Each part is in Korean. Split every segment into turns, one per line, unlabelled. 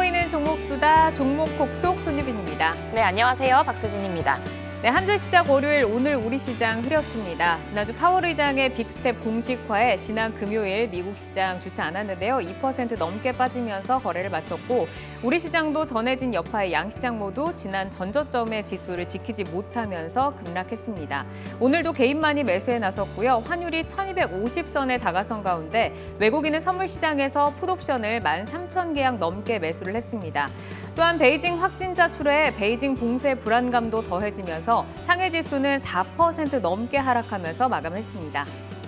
보이는 종목 수다 종목 콕톡 손유빈입니다.
네, 안녕하세요. 박수진입니다.
네, 한 주 시작 월요일 오늘 우리 시장 흐렸습니다. 지난주 파월 의장의 빅스텝 공식화에 지난 금요일 미국 시장 좋지 않았는데요. 2% 넘게 빠지면서 거래를 마쳤고 우리 시장도 전해진 여파의 양시장 모두 지난 전저점의 지수를 지키지 못하면서 급락했습니다. 오늘도 개인만이 매수에 나섰고요. 환율이 1250선에 다가선 가운데 외국인은 선물 시장에서 풋옵션을 13,000계약 넘게 매수를 했습니다. 또한 베이징 확진자 출회에 베이징 봉쇄 불안감도 더해지면서 상해 지수는 4% 넘게 하락하면서 마감했습니다.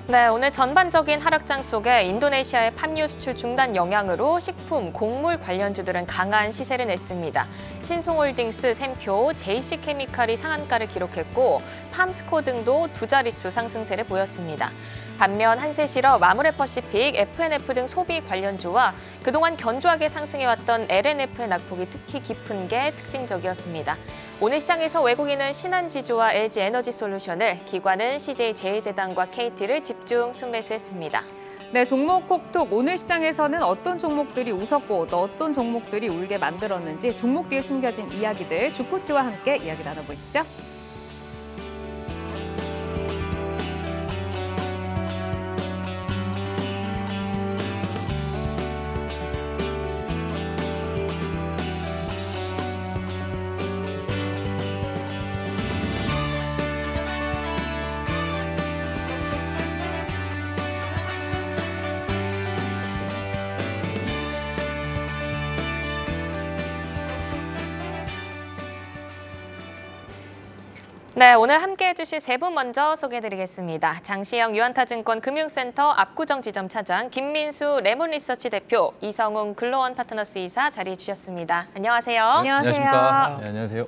네, 오늘 전반적인 하락장 속에 인도네시아의 팜유 수출 중단 영향으로 식품, 곡물 관련주들은 강한 시세를 냈습니다. 신송홀딩스, 샘표, JC케미칼이 상한가를 기록했고 팜스코 등도 두 자릿수 상승세를 보였습니다. 반면 한세실업, 아모레퍼시픽, FNF 등 소비 관련주와 그동안 견조하게 상승해왔던 LNF의 낙폭이 특히 깊은 게 특징적이었습니다. 오늘 시장에서 외국인은 신한지주와 LG에너지솔루션을, 기관은 CJ제일제당과 KT를 집중 순매수했습니다.
네, 종목 콕톡 오늘 시장에서는 어떤 종목들이 웃었고 또 어떤 종목들이 울게 만들었는지 종목 뒤에 숨겨진 이야기들 주코치와 함께 이야기 나눠보시죠.
네, 오늘 함께해 주실 세 분 먼저 소개해드리겠습니다. 장시영 유한타증권 금융센터 압구정지점 차장, 김민수 레몬리서치 대표, 이성웅 글로원 파트너스 이사 자리해 주셨습니다. 안녕하세요.
안녕하십니까. 네, 안녕하세요.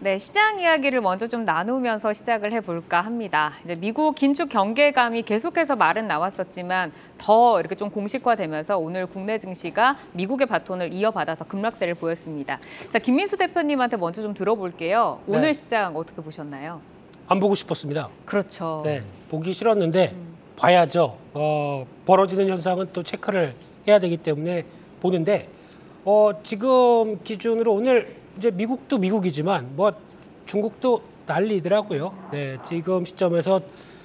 네, 시장 이야기를 먼저 좀 나누면서 시작을 해볼까 합니다. 이제 미국 긴축 경계감이 계속해서 말은 나왔었지만 더 이렇게 좀 공식화되면서 오늘 국내 증시가 미국의 바톤을 이어받아서 급락세를 보였습니다. 자, 김민수 대표님한테 먼저 좀 들어볼게요. 오늘
네.
시장 어떻게 보셨나요?
안 보고 싶었습니다.
그렇죠.
네, 보기 싫었는데 봐야죠. 벌어지는 현상은 또 체크를 해야 되기 때문에 보는데 지금 기준으로 오늘 이제 미국도 미국이지만 뭐 중국도 난리더라고요. 네, 지금 시점에서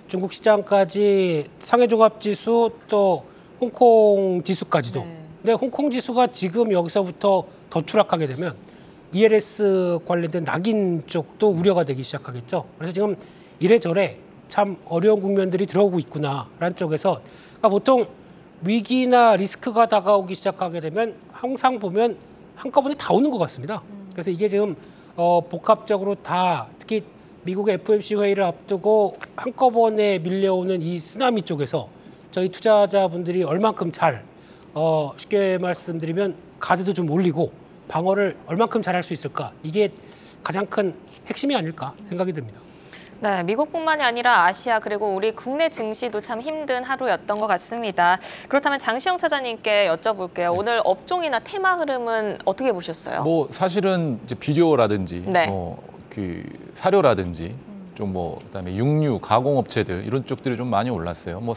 중국 시장까지 상해종합지수 또 홍콩 지수까지도.
네.
근데 홍콩 지수가 지금 여기서부터 더 추락하게 되면 ELS 관련된 낙인 쪽도 우려가 되기 시작하겠죠. 그래서 지금 이래저래 참 어려운 국면들이 들어오고 있구나라는 쪽에서 그러니까 보통 위기나 리스크가 다가오기 시작하게 되면 항상 보면 한꺼번에 다 오는 것 같습니다. 그래서 이게 지금 복합적으로 다 특히 미국의 FOMC 회의를 앞두고 한꺼번에 밀려오는 이 쓰나미 쪽에서 저희 투자자분들이 얼만큼 잘 쉽게 말씀드리면 가드도 좀 올리고 방어를 얼만큼 잘할 수 있을까, 이게 가장 큰 핵심이 아닐까 생각이 듭니다.
네, 미국뿐만이 아니라 아시아 그리고 우리 국내 증시도 참 힘든 하루였던 것 같습니다. 그렇다면 장시영 차장님께 여쭤볼게요. 오늘 업종이나 테마 흐름은 어떻게 보셨어요?
뭐 사실은 이제 비료라든지
네.
그 사료라든지 좀 그다음에 육류 가공업체들 이런 쪽들이 좀 많이 올랐어요. 뭐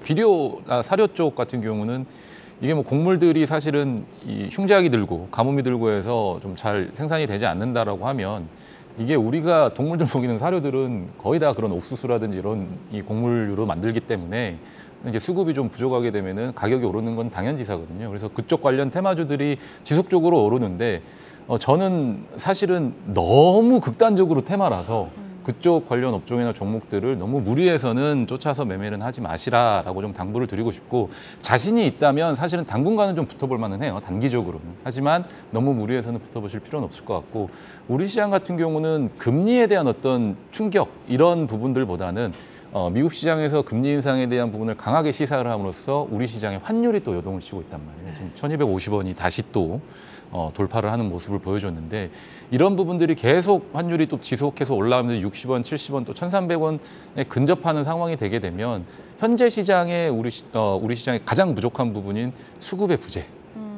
비료나 사료 쪽 같은 경우는 이게 뭐 곡물들이 사실은 이 흉작이 들고 가뭄이 들고 해서 좀 잘 생산이 되지 않는다라고 하면 이게 우리가 동물들 먹이는 사료들은 거의 다 그런 옥수수라든지 이런 이 곡물류로 만들기 때문에 이제 수급이 좀 부족하게 되면은 가격이 오르는 건 당연지사거든요. 그래서 그쪽 관련 테마주들이 지속적으로 오르는데 저는 사실은 너무 극단적으로 테마라서 그쪽 관련 업종이나 종목들을 너무 무리해서는 쫓아서 매매는 하지 마시라라고 좀 당부를 드리고 싶고, 자신이 있다면 사실은 당분간은 좀 붙어볼 만은 해요, 단기적으로는. 하지만 너무 무리해서는 붙어보실 필요는 없을 것 같고, 우리 시장 같은 경우는 금리에 대한 어떤 충격 이런 부분들보다는 미국 시장에서 금리 인상에 대한 부분을 강하게 시사를 함으로써 우리 시장의 환율이 또 요동을 치고 있단 말이에요. 지금 1250원이 다시 또 돌파를 하는 모습을 보여줬는데, 이런 부분들이 계속 환율이 또 지속해서 올라가면서 60원, 70원 또 1,300원에 근접하는 상황이 되게 되면 현재 시장에 우리 시장의 가장 부족한 부분인 수급의 부재,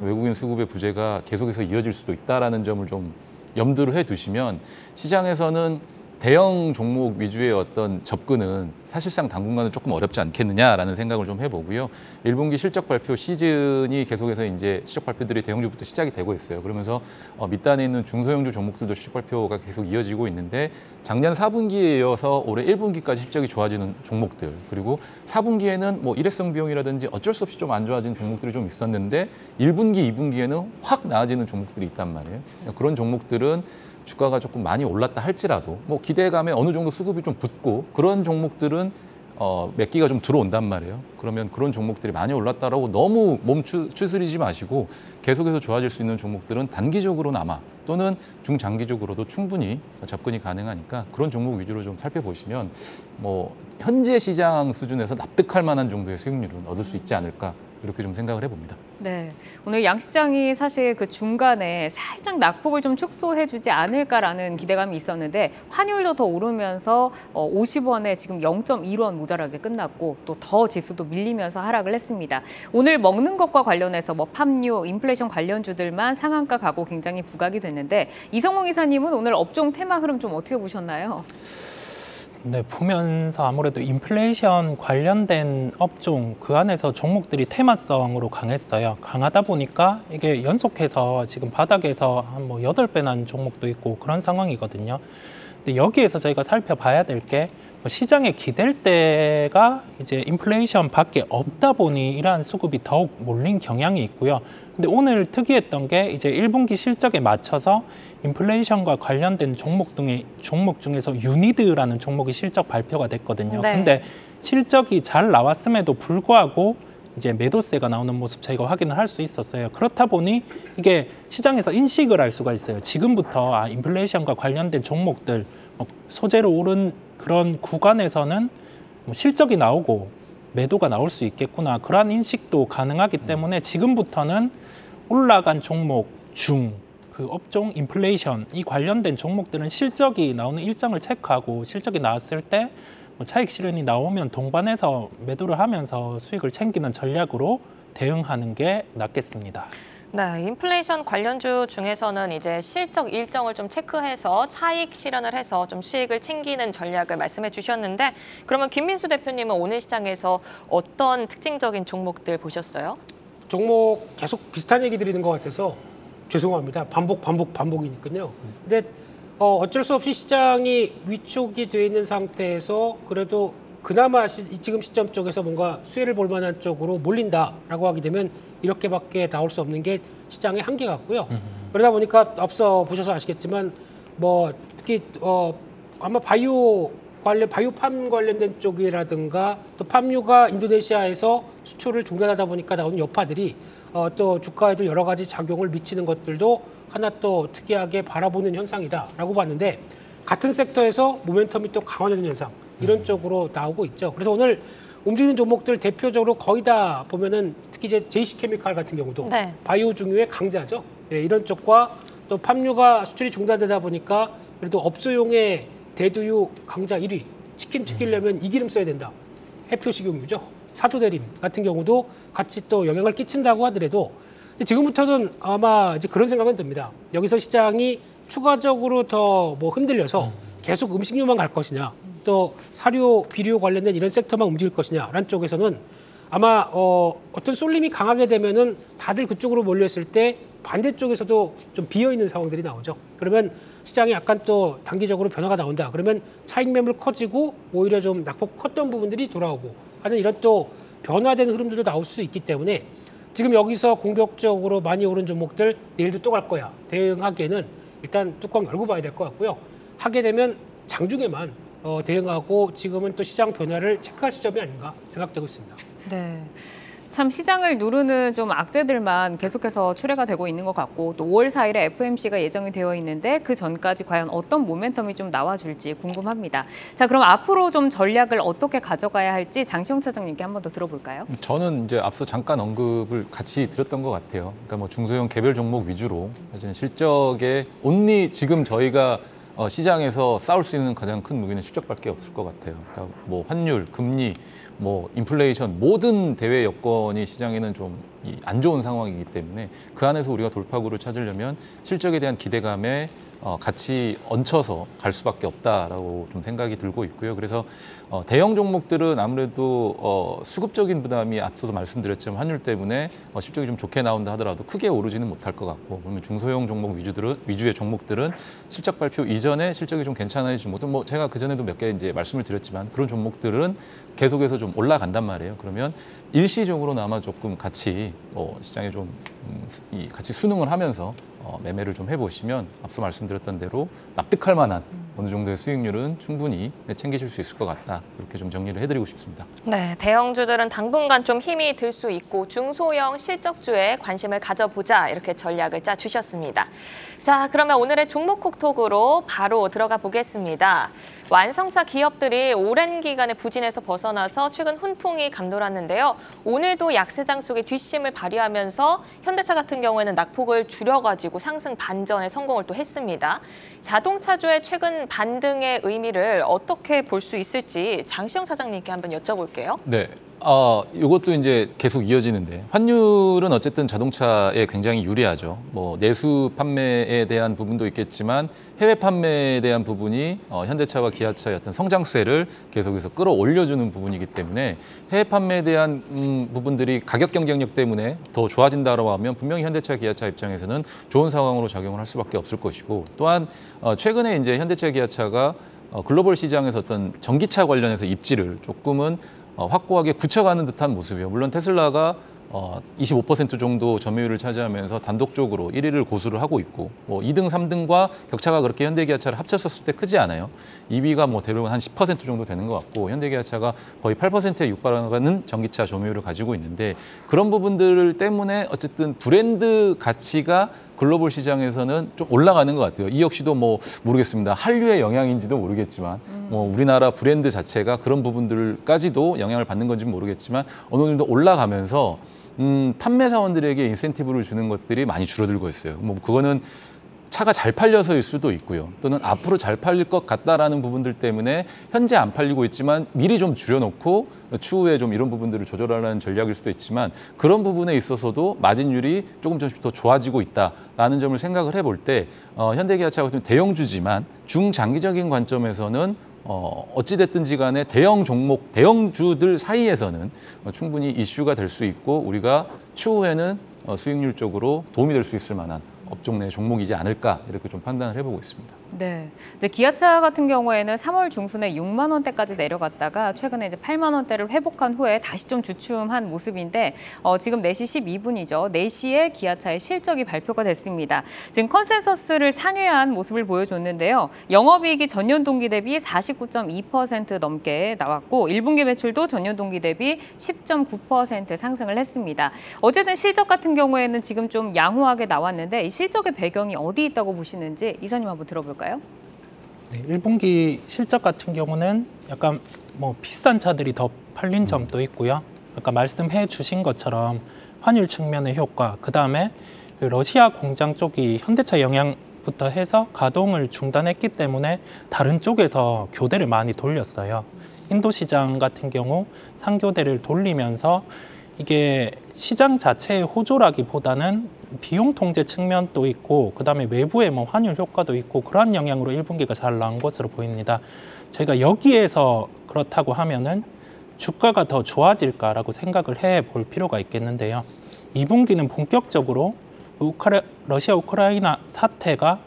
외국인 수급의 부재가 계속해서 이어질 수도 있다라는 점을 좀 염두를 해두시면 시장에서는 대형 종목 위주의 어떤 접근은 사실상 당분간은 조금 어렵지 않겠느냐라는 생각을 좀 해보고요. 1분기 실적 발표 시즌이 계속해서 이제 실적 발표들이 대형주부터 시작이 되고 있어요. 그러면서 밑단에 있는 중소형주 종목들도 실적 발표가 계속 이어지고 있는데 작년 4분기에 이어서 올해 1분기까지 실적이 좋아지는 종목들, 그리고 4분기에는 뭐 일회성 비용이라든지 어쩔 수 없이 좀 안 좋아진 종목들이 좀 있었는데 1분기, 2분기에는 확 나아지는 종목들이 있단 말이에요. 그런 종목들은 주가가 조금 많이 올랐다 할지라도 뭐 기대감에 어느 정도 수급이 좀 붙고 그런 종목들은 몇 기가 좀 들어온단 말이에요. 그러면 그런 종목들이 많이 올랐다라고 너무 추스리지 마시고 계속해서 좋아질 수 있는 종목들은 단기적으로나마 또는 중장기적으로도 충분히 접근이 가능하니까 그런 종목 위주로 좀 살펴보시면 뭐 현재 시장 수준에서 납득할 만한 정도의 수익률은 얻을 수 있지 않을까 이렇게 좀 생각을 해봅니다.
네, 오늘 양시장이 사실 그 중간에 살짝 낙폭을 좀 축소해주지 않을까라는 기대감이 있었는데 환율도 더 오르면서 50원에 지금 0.1원 모자라게 끝났고 또 더 지수도 밀리면서 하락을 했습니다. 오늘 먹는 것과 관련해서 뭐 팜유, 인플레이션 관련주들만 상한가 가고 굉장히 부각이 됐는데 이성웅 이사님은 오늘 업종 테마 흐름 좀 어떻게 보셨나요?
네, 보면서 아무래도 인플레이션 관련된 업종 그 안에서 종목들이 테마성으로 강했어요. 강하다 보니까 이게 연속해서 지금 바닥에서 한 뭐 8배 난 종목도 있고 그런 상황이거든요. 근데 여기에서 저희가 살펴봐야 될 게 시장에 기댈 때가 이제 인플레이션 밖에 없다 보니 이러한 수급이 더욱 몰린 경향이 있고요. 근데 오늘 특이했던 게 이제 1분기 실적에 맞춰서 인플레이션과 관련된 종목 중에서 유니드라는 종목이 실적 발표가 됐거든요.
네.
근데 실적이 잘 나왔음에도 불구하고 이제 매도세가 나오는 모습 저희가 확인을 할 수 있었어요. 그렇다 보니 이게 시장에서 인식을 할 수가 있어요. 지금부터 인플레이션과 관련된 종목들 소재로 오른 그런 구간에서는 실적이 나오고 매도가 나올 수 있겠구나. 그러한 인식도 가능하기 때문에 지금부터는 올라간 종목 중 그 업종 인플레이션 이 관련된 종목들은 실적이 나오는 일정을 체크하고 실적이 나왔을 때 차익 실현이 나오면 동반해서 매도를 하면서 수익을 챙기는 전략으로 대응하는 게 낫겠습니다.
네, 인플레이션 관련주 중에서는 이제 실적 일정을 좀 체크해서 차익 실현을 해서 좀 수익을 챙기는 전략을 말씀해 주셨는데 그러면 김민수 대표님은 오늘 시장에서 어떤 특징적인 종목들 보셨어요?
종목 계속 비슷한 얘기 드리는 것 같아서 죄송합니다. 반복이니까요. 근데 어쩔 수 없이 시장이 위축이 돼 있는 상태에서 그래도 그나마 지금 시점 쪽에서 뭔가 수혜를 볼 만한 쪽으로 몰린다라고 하게 되면 이렇게밖에 나올 수 없는 게 시장의 한계 같고요. 그러다 보니까 앞서 보셔서 아시겠지만 뭐 특히 아마 바이오팜 관련된 쪽이라든가 또 팜유가 인도네시아에서 수출을 중단하다 보니까 나오는 여파들이 또 주가에도 여러 가지 작용을 미치는 것들도 하나 또 특이하게 바라보는 현상이다라고 봤는데 같은 섹터에서 모멘텀이 또 강화되는 현상 이런 쪽으로 나오고 있죠. 그래서 오늘 움직이는 종목들 대표적으로 거의 다 보면은 특히 이제 JC케미칼 같은 경우도
네.
바이오 중유의 강자죠. 네, 이런 쪽과 또 팜유가 수출이 중단되다 보니까 그래도 업소용의 대두유 강자 1위 치킨 튀기려면 이 기름 써야 된다. 해표 식용유죠. 사조대림 같은 경우도 같이 또 영향을 끼친다고 하더라도 지금부터는 아마 이제 그런 생각은 듭니다. 여기서 시장이 추가적으로 더 뭐 흔들려서 계속 음식료만 갈 것이냐, 또 사료, 비료 관련된 이런 섹터만 움직일 것이냐라는 쪽에서는 아마 어떤 쏠림이 강하게 되면은 다들 그쪽으로 몰렸을 때 반대쪽에서도 좀 비어 있는 상황들이 나오죠. 그러면 시장이 약간 또 단기적으로 변화가 나온다. 그러면 차익 매물 커지고 오히려 좀 낙폭 컸던 부분들이 돌아오고 하는 이런 또 변화된 흐름들도 나올 수 있기 때문에 지금 여기서 공격적으로 많이 오른 종목들 내일도 또 갈 거야. 대응하기에는 일단 뚜껑 열고 봐야 될 것 같고요. 하게 되면 장중에만 대응하고 지금은 또 시장 변화를 체크할 시점이 아닌가 생각되고 있습니다.
네. 참 시장을 누르는 좀 악재들만 계속해서 출회가 되고 있는 것 같고 또 5월 4일에 FOMC가 예정이 되어 있는데 그 전까지 과연 어떤 모멘텀이 좀 나와줄지 궁금합니다. 자, 그럼 앞으로 좀 전략을 어떻게 가져가야 할지 장시영 차장님께 한 번 더 들어볼까요?
저는 이제 앞서 잠깐 언급을 같이 드렸던 것 같아요. 그러니까 뭐 중소형 개별 종목 위주로 사실은 실적에 온리 지금 저희가 시장에서 싸울 수 있는 가장 큰 무기는 실적밖에 없을 것 같아요. 그러니까 뭐 환율, 금리, 뭐 인플레이션 모든 대외 여건이 시장에는 좀 안 좋은 상황이기 때문에 그 안에서 우리가 돌파구를 찾으려면 실적에 대한 기대감에 같이 얹혀서 갈 수밖에 없다라고 좀 생각이 들고 있고요. 그래서 대형 종목들은 아무래도 수급적인 부담이 앞서도 말씀드렸지만 환율 때문에 실적이 좀 좋게 나온다 하더라도 크게 오르지는 못할 것 같고, 그러면 중소형 종목 위주의 종목들은 실적 발표 이전에 실적이 좀 괜찮아지지 못한, 뭐 제가 그 전에도 몇 개 이제 말씀을 드렸지만 그런 종목들은 계속해서 좀 올라간단 말이에요. 그러면 일시적으로나마 조금 같이 시장에 좀 같이 순응을 하면서 매매를 좀 해보시면 앞서 말씀드렸던 대로 납득할 만한 어느 정도의 수익률은 충분히 챙기실 수 있을 것 같다. 이렇게 좀 정리를 해드리고 싶습니다.
네, 대형주들은 당분간 좀 힘이 들 수 있고 중소형 실적주에 관심을 가져보자 이렇게 전략을 짜주셨습니다. 자, 그러면 오늘의 종목 콕톡으로 바로 들어가 보겠습니다. 완성차 기업들이 오랜 기간의 부진에서 벗어나서 최근 훈풍이 감돌았는데요. 오늘도 약세장 속에 뒷심을 발휘하면서 현대차 같은 경우에는 낙폭을 줄여가지고 상승 반전에 성공을 또 했습니다. 자동차주의 최근 반등의 의미를 어떻게 볼 수 있을지 장시영 차장님께 한번 여쭤볼게요.
네. 이것도 이제 계속 이어지는데, 환율은 어쨌든 자동차에 굉장히 유리하죠. 뭐 내수 판매에 대한 부분도 있겠지만 해외 판매에 대한 부분이 현대차와 기아차의 어떤 성장세를 계속해서 끌어올려주는 부분이기 때문에 해외 판매에 대한 부분들이 가격 경쟁력 때문에 더 좋아진다고 하면 분명히 현대차, 기아차 입장에서는 좋은 상황으로 작용을 할 수밖에 없을 것이고, 또한 최근에 이제 현대차, 기아차가 글로벌 시장에서 어떤 전기차 관련해서 입지를 조금은 확고하게 굳혀가는 듯한 모습이에요. 물론 테슬라가 25% 정도 점유율을 차지하면서 단독적으로 1위를 고수를 하고 있고, 뭐 2등, 3등과 격차가 그렇게 현대기아차를 합쳤을 때 크지 않아요. 2위가 뭐 대부분 한 10% 정도 되는 것 같고, 현대기아차가 거의 8%에 육박하는 전기차 점유율을 가지고 있는데, 그런 부분들 때문에 어쨌든 브랜드 가치가 글로벌 시장에서는 좀 올라가는 것 같아요. 이 역시도 뭐 모르겠습니다. 한류의 영향인지도 모르겠지만 뭐 우리나라 브랜드 자체가 그런 부분들까지도 영향을 받는 건지는 모르겠지만 어느 정도 올라가면서 판매 사원들에게 인센티브를 주는 것들이 많이 줄어들고 있어요. 뭐 그거는 차가 잘 팔려서일 수도 있고요. 또는 앞으로 잘 팔릴 것 같다라는 부분들 때문에 현재 안 팔리고 있지만 미리 좀 줄여놓고 추후에 좀 이런 부분들을 조절하려는 전략일 수도 있지만, 그런 부분에 있어서도 마진율이 조금씩 더 좋아지고 있다라는 점을 생각을 해볼 때 현대기아차가 좀 대형주지만 중장기적인 관점에서는 어찌됐든지 간에 대형 종목, 대형주들 사이에서는 충분히 이슈가 될 수 있고, 우리가 추후에는 수익률 쪽으로 도움이 될 수 있을 만한 업종 내 종목이지 않을까, 이렇게 좀 판단을 해보고 있습니다.
네. 이제 기아차 같은 경우에는 3월 중순에 6만 원대까지 내려갔다가 최근에 이제 8만 원대를 회복한 후에 다시 좀 주춤한 모습인데, 지금 4시 12분이죠. 4시에 기아차의 실적이 발표가 됐습니다. 지금 컨센서스를 상회한 모습을 보여줬는데요. 영업이익이 전년 동기 대비 49.2% 넘게 나왔고, 1분기 매출도 전년 동기 대비 10.9% 상승을 했습니다. 어쨌든 실적 같은 경우에는 지금 좀 양호하게 나왔는데, 이 실적의 배경이 어디 있다고 보시는지 이사님 한번 들어볼까요?
네, 1분기 실적 같은 경우는 약간 뭐 비싼 차들이 더 팔린 점도 있고요. 아까 말씀해 주신 것처럼 환율 측면의 효과, 그다음에 러시아 공장 쪽이 현대차 영향부터 해서 가동을 중단했기 때문에 다른 쪽에서 교대를 많이 돌렸어요. 인도 시장 같은 경우 상교대를 돌리면서 이게 시장 자체의 호조라기보다는 비용 통제 측면도 있고, 그다음에 외부의 뭐 환율 효과도 있고, 그러한 영향으로 1분기가 잘 나온 것으로 보입니다. 저희가 여기에서 그렇다고 하면은 주가가 더 좋아질까라고 생각을 해볼 필요가 있겠는데요. 2분기는 본격적으로 러시아 우크라이나 사태가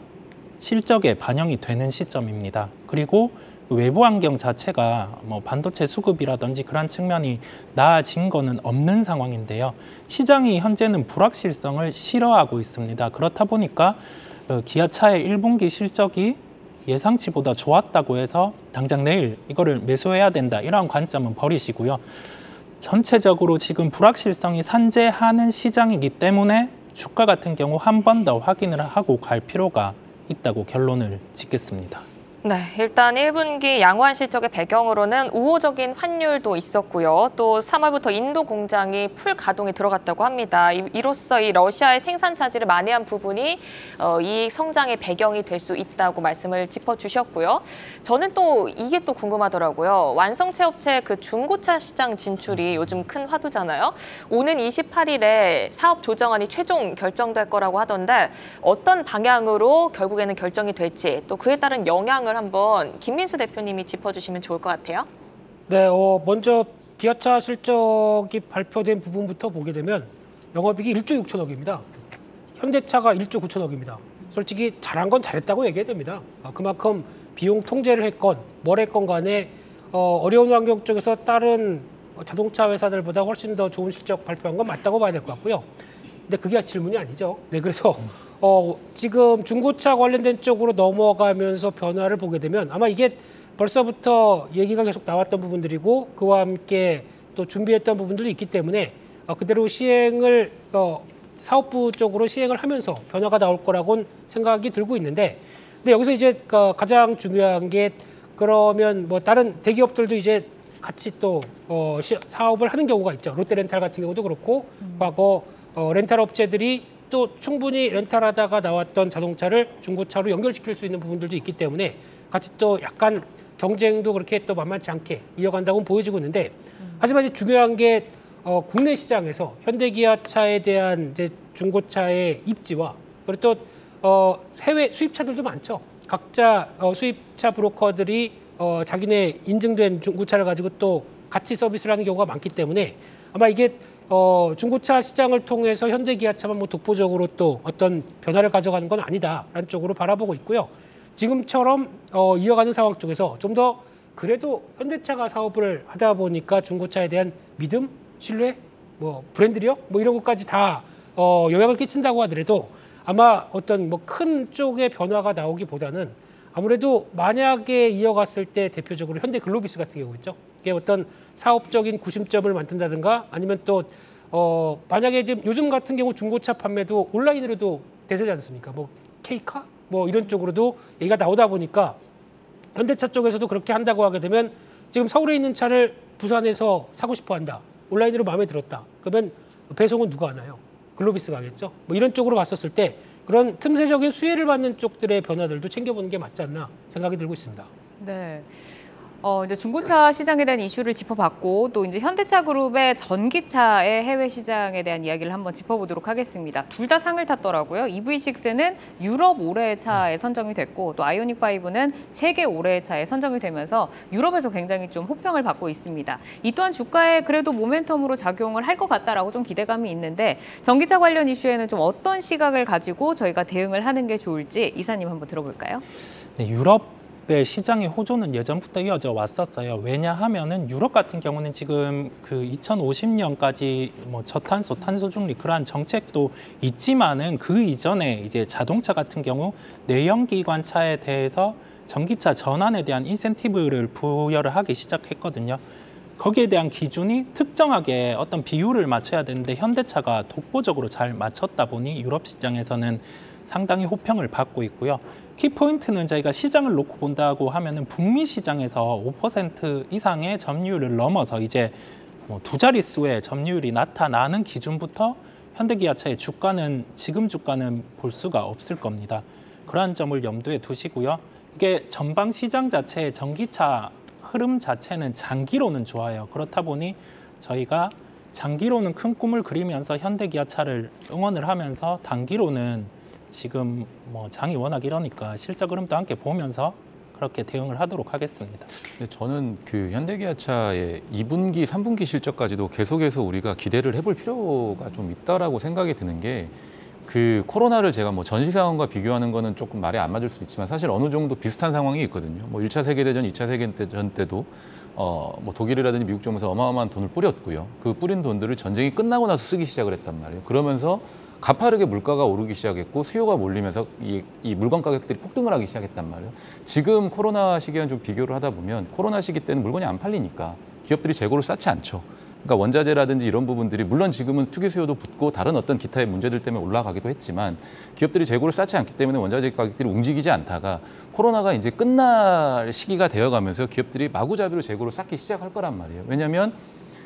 실적에 반영이 되는 시점입니다. 그리고 외부 환경 자체가 뭐 반도체 수급이라든지 그런 측면이 나아진 거는 없는 상황인데요. 시장이 현재는 불확실성을 싫어하고 있습니다. 그렇다 보니까 기아차의 1분기 실적이 예상치보다 좋았다고 해서 당장 내일 이거를 매수해야 된다, 이러한 관점은 버리시고요. 전체적으로 지금 불확실성이 산재하는 시장이기 때문에 주가 같은 경우 한 번 더 확인을 하고 갈 필요가 있다고 결론을 짓겠습니다.
네, 일단 1분기 양호한 실적의 배경으로는 우호적인 환율도 있었고요. 또 3월부터 인도 공장이 풀 가동에 들어갔다고 합니다. 이로써 이 러시아의 생산 차질을 만회한 부분이 이익 성장의 배경이 될 수 있다고 말씀을 짚어주셨고요. 저는 또 이게 또 궁금하더라고요. 완성체 업체 그 중고차 시장 진출이 요즘 큰 화두잖아요. 오는 28일에 사업 조정안이 최종 결정될 거라고 하던데 어떤 방향으로 결국에는 결정이 될지 또 그에 따른 영향을 한번 김민수 대표님이 짚어주시면 좋을 것 같아요.
네, 먼저 기아차 실적이 발표된 부분부터 보게 되면 영업이익이 1조 6천억입니다. 현대차가 1조 9천억입니다. 솔직히 잘한 건 잘했다고 얘기해야 됩니다. 그만큼 비용 통제를 했건 뭘 했건 간에 어려운 환경 쪽에서 다른 자동차 회사들보다 훨씬 더 좋은 실적 발표한 건 맞다고 봐야 될 것 같고요. 근데 그게 질문이 아니죠. 네, 그래서 지금 중고차 관련된 쪽으로 넘어가면서 변화를 보게 되면 아마 이게 벌써부터 얘기가 계속 나왔던 부분들이고 그와 함께 또 준비했던 부분들이 있기 때문에 그대로 시행을 사업부 쪽으로 시행을 하면서 변화가 나올 거라고는 생각이 들고 있는데 근데 여기서 이제 가장 중요한 게 그러면 뭐 다른 대기업들도 이제 같이 또 사업을 하는 경우가 있죠. 롯데렌탈 같은 경우도 그렇고 과거 렌탈 업체들이 또 충분히 렌탈하다가 나왔던 자동차를 중고차로 연결시킬 수 있는 부분들도 있기 때문에 같이 또 약간 경쟁도 그렇게 또 만만치 않게 이어간다고는 보여지고 있는데 하지만 이제 중요한 게 국내 시장에서 현대기아차에 대한 이제 중고차의 입지와 그리고 또 해외 수입차들도 많죠. 각자 수입차 브로커들이 자기네 인증된 중고차를 가지고 또 같이 서비스를 하는 경우가 많기 때문에 아마 이게 중고차 시장을 통해서 현대기아차만 뭐 독보적으로 또 어떤 변화를 가져가는 건 아니다라는 쪽으로 바라보고 있고요. 지금처럼 이어가는 상황 쪽에서 좀 더 그래도 현대차가 사업을 하다 보니까 중고차에 대한 믿음, 신뢰, 뭐 브랜드력 뭐 이런 것까지 다 영향을 끼친다고 하더라도 아마 어떤 뭐 큰 쪽의 변화가 나오기보다는 아무래도 만약에 이어갔을 때 대표적으로 현대글로비스 같은 경우 있죠. 이게 어떤 사업적인 구심점을 만든다든가 아니면 또 만약에 지금 요즘 같은 경우 중고차 판매도 온라인으로도 대세지 않습니까? 뭐 K카 뭐 이런 쪽으로도 얘기가 나오다 보니까 현대차 쪽에서도 그렇게 한다고 하게 되면 지금 서울에 있는 차를 부산에서 사고 싶어 한다. 온라인으로 마음에 들었다. 그러면 배송은 누가 하나요? 글로비스가 하겠죠. 뭐 이런 쪽으로 봤었을 때 그런 틈새적인 수혜를 받는 쪽들의 변화들도 챙겨보는 게 맞지 않나 생각이 들고 있습니다.
네. 이제 중고차 시장에 대한 이슈를 짚어봤고 또 이제 현대차 그룹의 전기차의 해외 시장에 대한 이야기를 한번 짚어보도록 하겠습니다. 둘 다 상을 탔더라고요. EV6는 유럽 올해의 차에 선정이 됐고 또 아이오닉 5는 세계 올해의 차에 선정이 되면서 유럽에서 굉장히 좀 호평을 받고 있습니다. 이 또한 주가에 그래도 모멘텀으로 작용을 할 것 같다라고 좀 기대감이 있는데 전기차 관련 이슈에는 좀 어떤 시각을 가지고 저희가 대응을 하는 게 좋을지 이사님 한번 들어볼까요?
네, 유럽의 시장의 호조는 예전부터 이어져 왔었어요. 왜냐하면은 유럽 같은 경우는 지금 그 2050년까지 뭐 저탄소, 탄소 중립 그러한 정책도 있지만은 그 이전에 이제 자동차 같은 경우 내연기관차에 대해서 전기차 전환에 대한 인센티브를 부여를 하기 시작했거든요. 거기에 대한 기준이 특정하게 어떤 비율을 맞춰야 되는데 현대차가 독보적으로 잘 맞췄다 보니 유럽 시장에서는 상당히 호평을 받고 있고요. 키포인트는 저희가 시장을 놓고 본다고 하면은 북미 시장에서 5% 이상의 점유율을 넘어서 이제 뭐 두 자릿수의 점유율이 나타나는 기준부터 현대기아차의 주가는 지금 주가는 볼 수가 없을 겁니다. 그러한 점을 염두에 두시고요. 이게 전방 시장 자체의 전기차 흐름 자체는 장기로는 좋아요. 그렇다 보니 저희가 장기로는 큰 꿈을 그리면서 현대기아차를 응원을 하면서 단기로는 지금 뭐 장이 워낙 이러니까 실적 흐름도 함께 보면서 그렇게 대응을 하도록 하겠습니다.
저는 그 현대기아차의 2분기, 3분기 실적까지도 계속해서 우리가 기대를 해볼 필요가 좀 있다라고 생각이 드는 게 그 코로나를 제가 뭐 전시 상황과 비교하는 거는 조금 말이 안 맞을 수 있지만 사실 어느 정도 비슷한 상황이 있거든요. 뭐 1차 세계대전, 2차 세계대전 때도 뭐 독일이라든지 미국 정부에서 어마어마한 돈을 뿌렸고요. 그 뿌린 돈들을 전쟁이 끝나고 나서 쓰기 시작을 했단 말이에요. 그러면서 가파르게 물가가 오르기 시작했고 수요가 몰리면서 이 물건 가격들이 폭등을 하기 시작했단 말이에요. 지금 코로나 시기와는 좀 비교를 하다 보면 코로나 시기 때는 물건이 안 팔리니까 기업들이 재고를 쌓지 않죠. 그러니까 원자재라든지 이런 부분들이 물론 지금은 투기 수요도 붙고 다른 어떤 기타의 문제들 때문에 올라가기도 했지만 기업들이 재고를 쌓지 않기 때문에 원자재 가격들이 움직이지 않다가 코로나가 이제 끝날 시기가 되어가면서 기업들이 마구잡이로 재고를 쌓기 시작할 거란 말이에요. 왜냐하면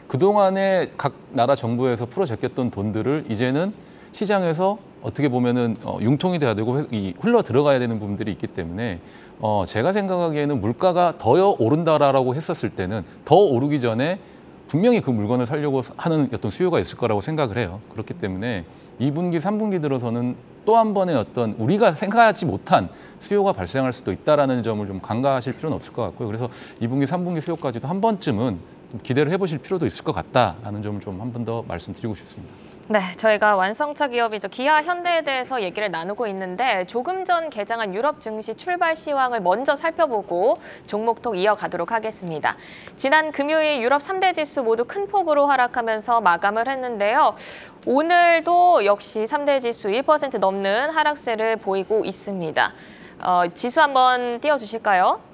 그동안에 각 나라 정부에서 풀어 제꼈던 돈들을 이제는 시장에서 어떻게 보면은 융통이 돼야 되고 흘러 들어가야 되는 부분들이 있기 때문에 제가 생각하기에는 물가가 더 오른다라고 했었을 때는 더 오르기 전에 분명히 그 물건을 사려고 하는 어떤 수요가 있을 거라고 생각을 해요. 그렇기 때문에 2분기, 3분기 들어서는 또 한 번의 어떤 우리가 생각하지 못한 수요가 발생할 수도 있다라는 점을 좀 간과하실 필요는 없을 것 같고요. 그래서 2분기, 3분기 수요까지도 한 번쯤은 좀 기대를 해보실 필요도 있을 것 같다라는 점을 좀 한 번 더 말씀드리고 싶습니다.
네, 저희가 완성차 기업이죠. 기아, 현대에 대해서 얘기를 나누고 있는데 조금 전 개장한 유럽 증시 출발 시황을 먼저 살펴보고 종목톡 이어가도록 하겠습니다. 지난 금요일 유럽 3대 지수 모두 큰 폭으로 하락하면서 마감을 했는데요. 오늘도 역시 3대 지수 1% 넘는 하락세를 보이고 있습니다. 지수 한번 띄워주실까요?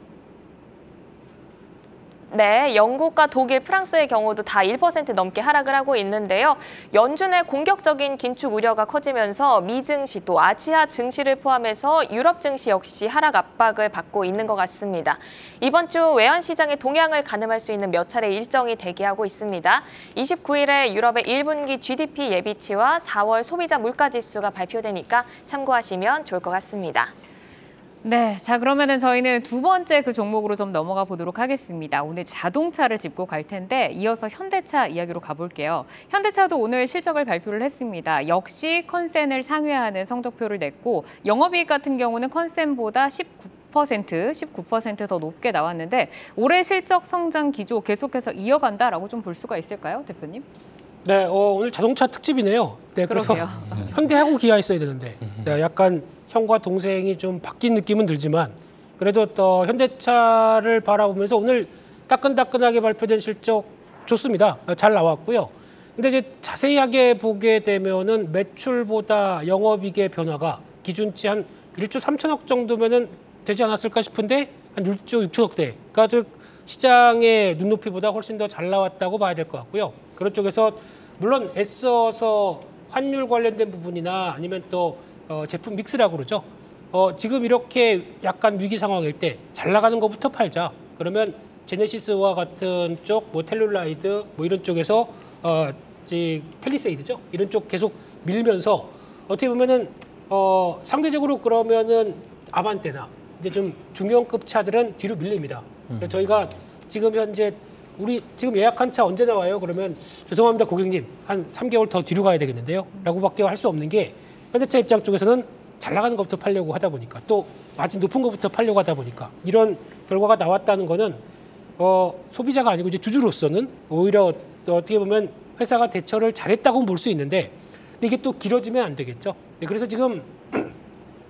네, 영국과 독일, 프랑스의 경우도 다 1% 넘게 하락을 하고 있는데요. 연준의 공격적인 긴축 우려가 커지면서 미 증시 또 아시아 증시를 포함해서 유럽 증시 역시 하락 압박을 받고 있는 것 같습니다. 이번 주 외환 시장의 동향을 가늠할 수 있는 몇 차례 일정이 대기하고 있습니다. 29일에 유럽의 1분기 GDP 예비치와 4월 소비자 물가지수가 발표되니까 참고하시면 좋을 것 같습니다.
네, 자 그러면은 저희는 두 번째 그 종목으로 좀 넘어가 보도록 하겠습니다. 오늘 자동차를 짚고 갈 텐데 이어서 현대차 이야기로 가볼게요. 현대차도 오늘 실적을 발표를 했습니다. 역시 컨센을 상회하는 성적표를 냈고 영업이익 같은 경우는 컨센보다 19% 더 높게 나왔는데 올해 실적 성장 기조 계속해서 이어간다라고 좀 볼 수가 있을까요, 대표님?
네, 오늘 자동차 특집이네요. 네, 그래서
그러게요.
현대하고 기아 있어야 되는데 네, 약간 형과 동생이 좀 바뀐 느낌은 들지만 그래도 또 현대차를 바라보면서 오늘 따끈따끈하게 발표된 실적 좋습니다. 잘 나왔고요. 근데 이제 자세하게 보게 되면은 매출보다 영업이익의 변화가 기준치 한 1조 3천억 정도면은 되지 않았을까 싶은데 한 6조 6천억대. 그러니까 즉 시장의 눈높이보다 훨씬 더 잘 나왔다고 봐야 될 것 같고요. 그런 쪽에서 물론 애써서 환율 관련된 부분이나 아니면 또 제품 믹스라고 그러죠. 지금 이렇게 약간 위기 상황일 때 잘 나가는 것부터 팔자. 그러면 제네시스와 같은 쪽, 뭐 텔룰라이드, 뭐 이런 쪽에서 펠리세이드죠. 이런 쪽 계속 밀면서 어떻게 보면은 상대적으로 그러면은 아반떼나 이제 좀 중형급 차들은 뒤로 밀립니다. 그래서 저희가 지금 현재 우리 지금 예약한 차 언제 나와요? 그러면 죄송합니다 고객님 한 3개월 더 뒤로 가야 되겠는데요? 라고밖에 할 수 없는 게 현대차 입장 쪽에서는 잘 나가는 것부터 팔려고 하다 보니까 또 마진 높은 것부터 팔려고 하다 보니까 이런 결과가 나왔다는 거는 소비자가 아니고 이제 주주로서는 오히려 어떻게 보면 회사가 대처를 잘했다고 볼 수 있는데 근데 이게 또 길어지면 안 되겠죠. 그래서 지금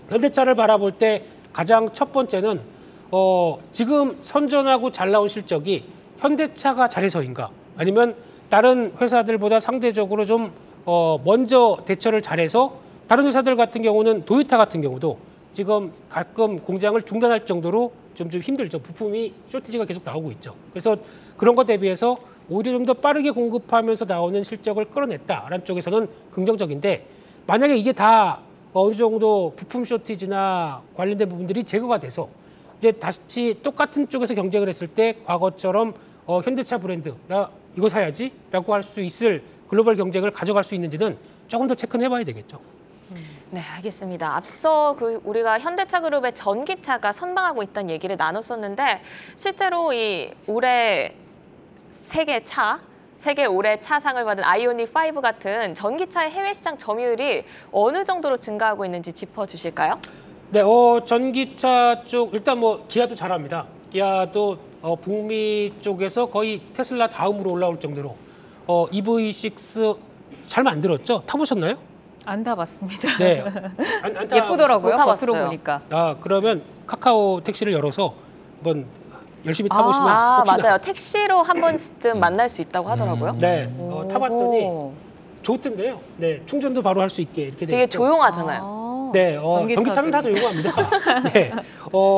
현대차를 바라볼 때 가장 첫 번째는 지금 선전하고 잘 나온 실적이 현대차가 잘해서인가 아니면 다른 회사들보다 상대적으로 좀 먼저 대처를 잘해서 다른 회사들 같은 경우는 도요타 같은 경우도 지금 가끔 공장을 중단할 정도로 좀 힘들죠. 부품이 쇼티지가 계속 나오고 있죠. 그래서 그런 것 대비해서 오히려 좀 더 빠르게 공급하면서 나오는 실적을 끌어냈다라는 쪽에서는 긍정적인데 만약에 이게 다 어느 정도 부품 쇼티지나 관련된 부분들이 제거가 돼서 이제 다시 똑같은 쪽에서 경쟁을 했을 때 과거처럼 현대차 브랜드 나 이거 사야지라고 할 수 있을 글로벌 경쟁을 가져갈 수 있는지는 조금 더 체크는 해봐야 되겠죠.
네, 알겠습니다. 앞서 우리가 현대차 그룹의 전기차가 선방하고 있다는 얘기를 나눴었는데 실제로 이 올해 세계 올해 차상을 받은 아이오닉 5 같은 전기차의 해외 시장 점유율이 어느 정도로 증가하고 있는지 짚어주실까요?
네, 전기차 쪽 일단 뭐 기아도 잘합니다. 기아도 북미 쪽에서 거의 테슬라 다음으로 올라올 정도로 EV6 잘 만들었죠? 타보셨나요?
안 타봤습니다.
네, 안
예쁘더라고요.
못
겉으로
타봤어요.
보니까.
그러면 카카오 택시를 열어서 한번 열심히 타보시면 혹시나
맞아요. 택시로 한 번쯤 만날 수 있다고 하더라고요.
네,
오.
타봤더니 좋던데요. 네, 충전도 바로 할 수 있게 이렇게 돼
되게
있죠.
조용하잖아요.
네, 전기차는 다 조용합니다. 네,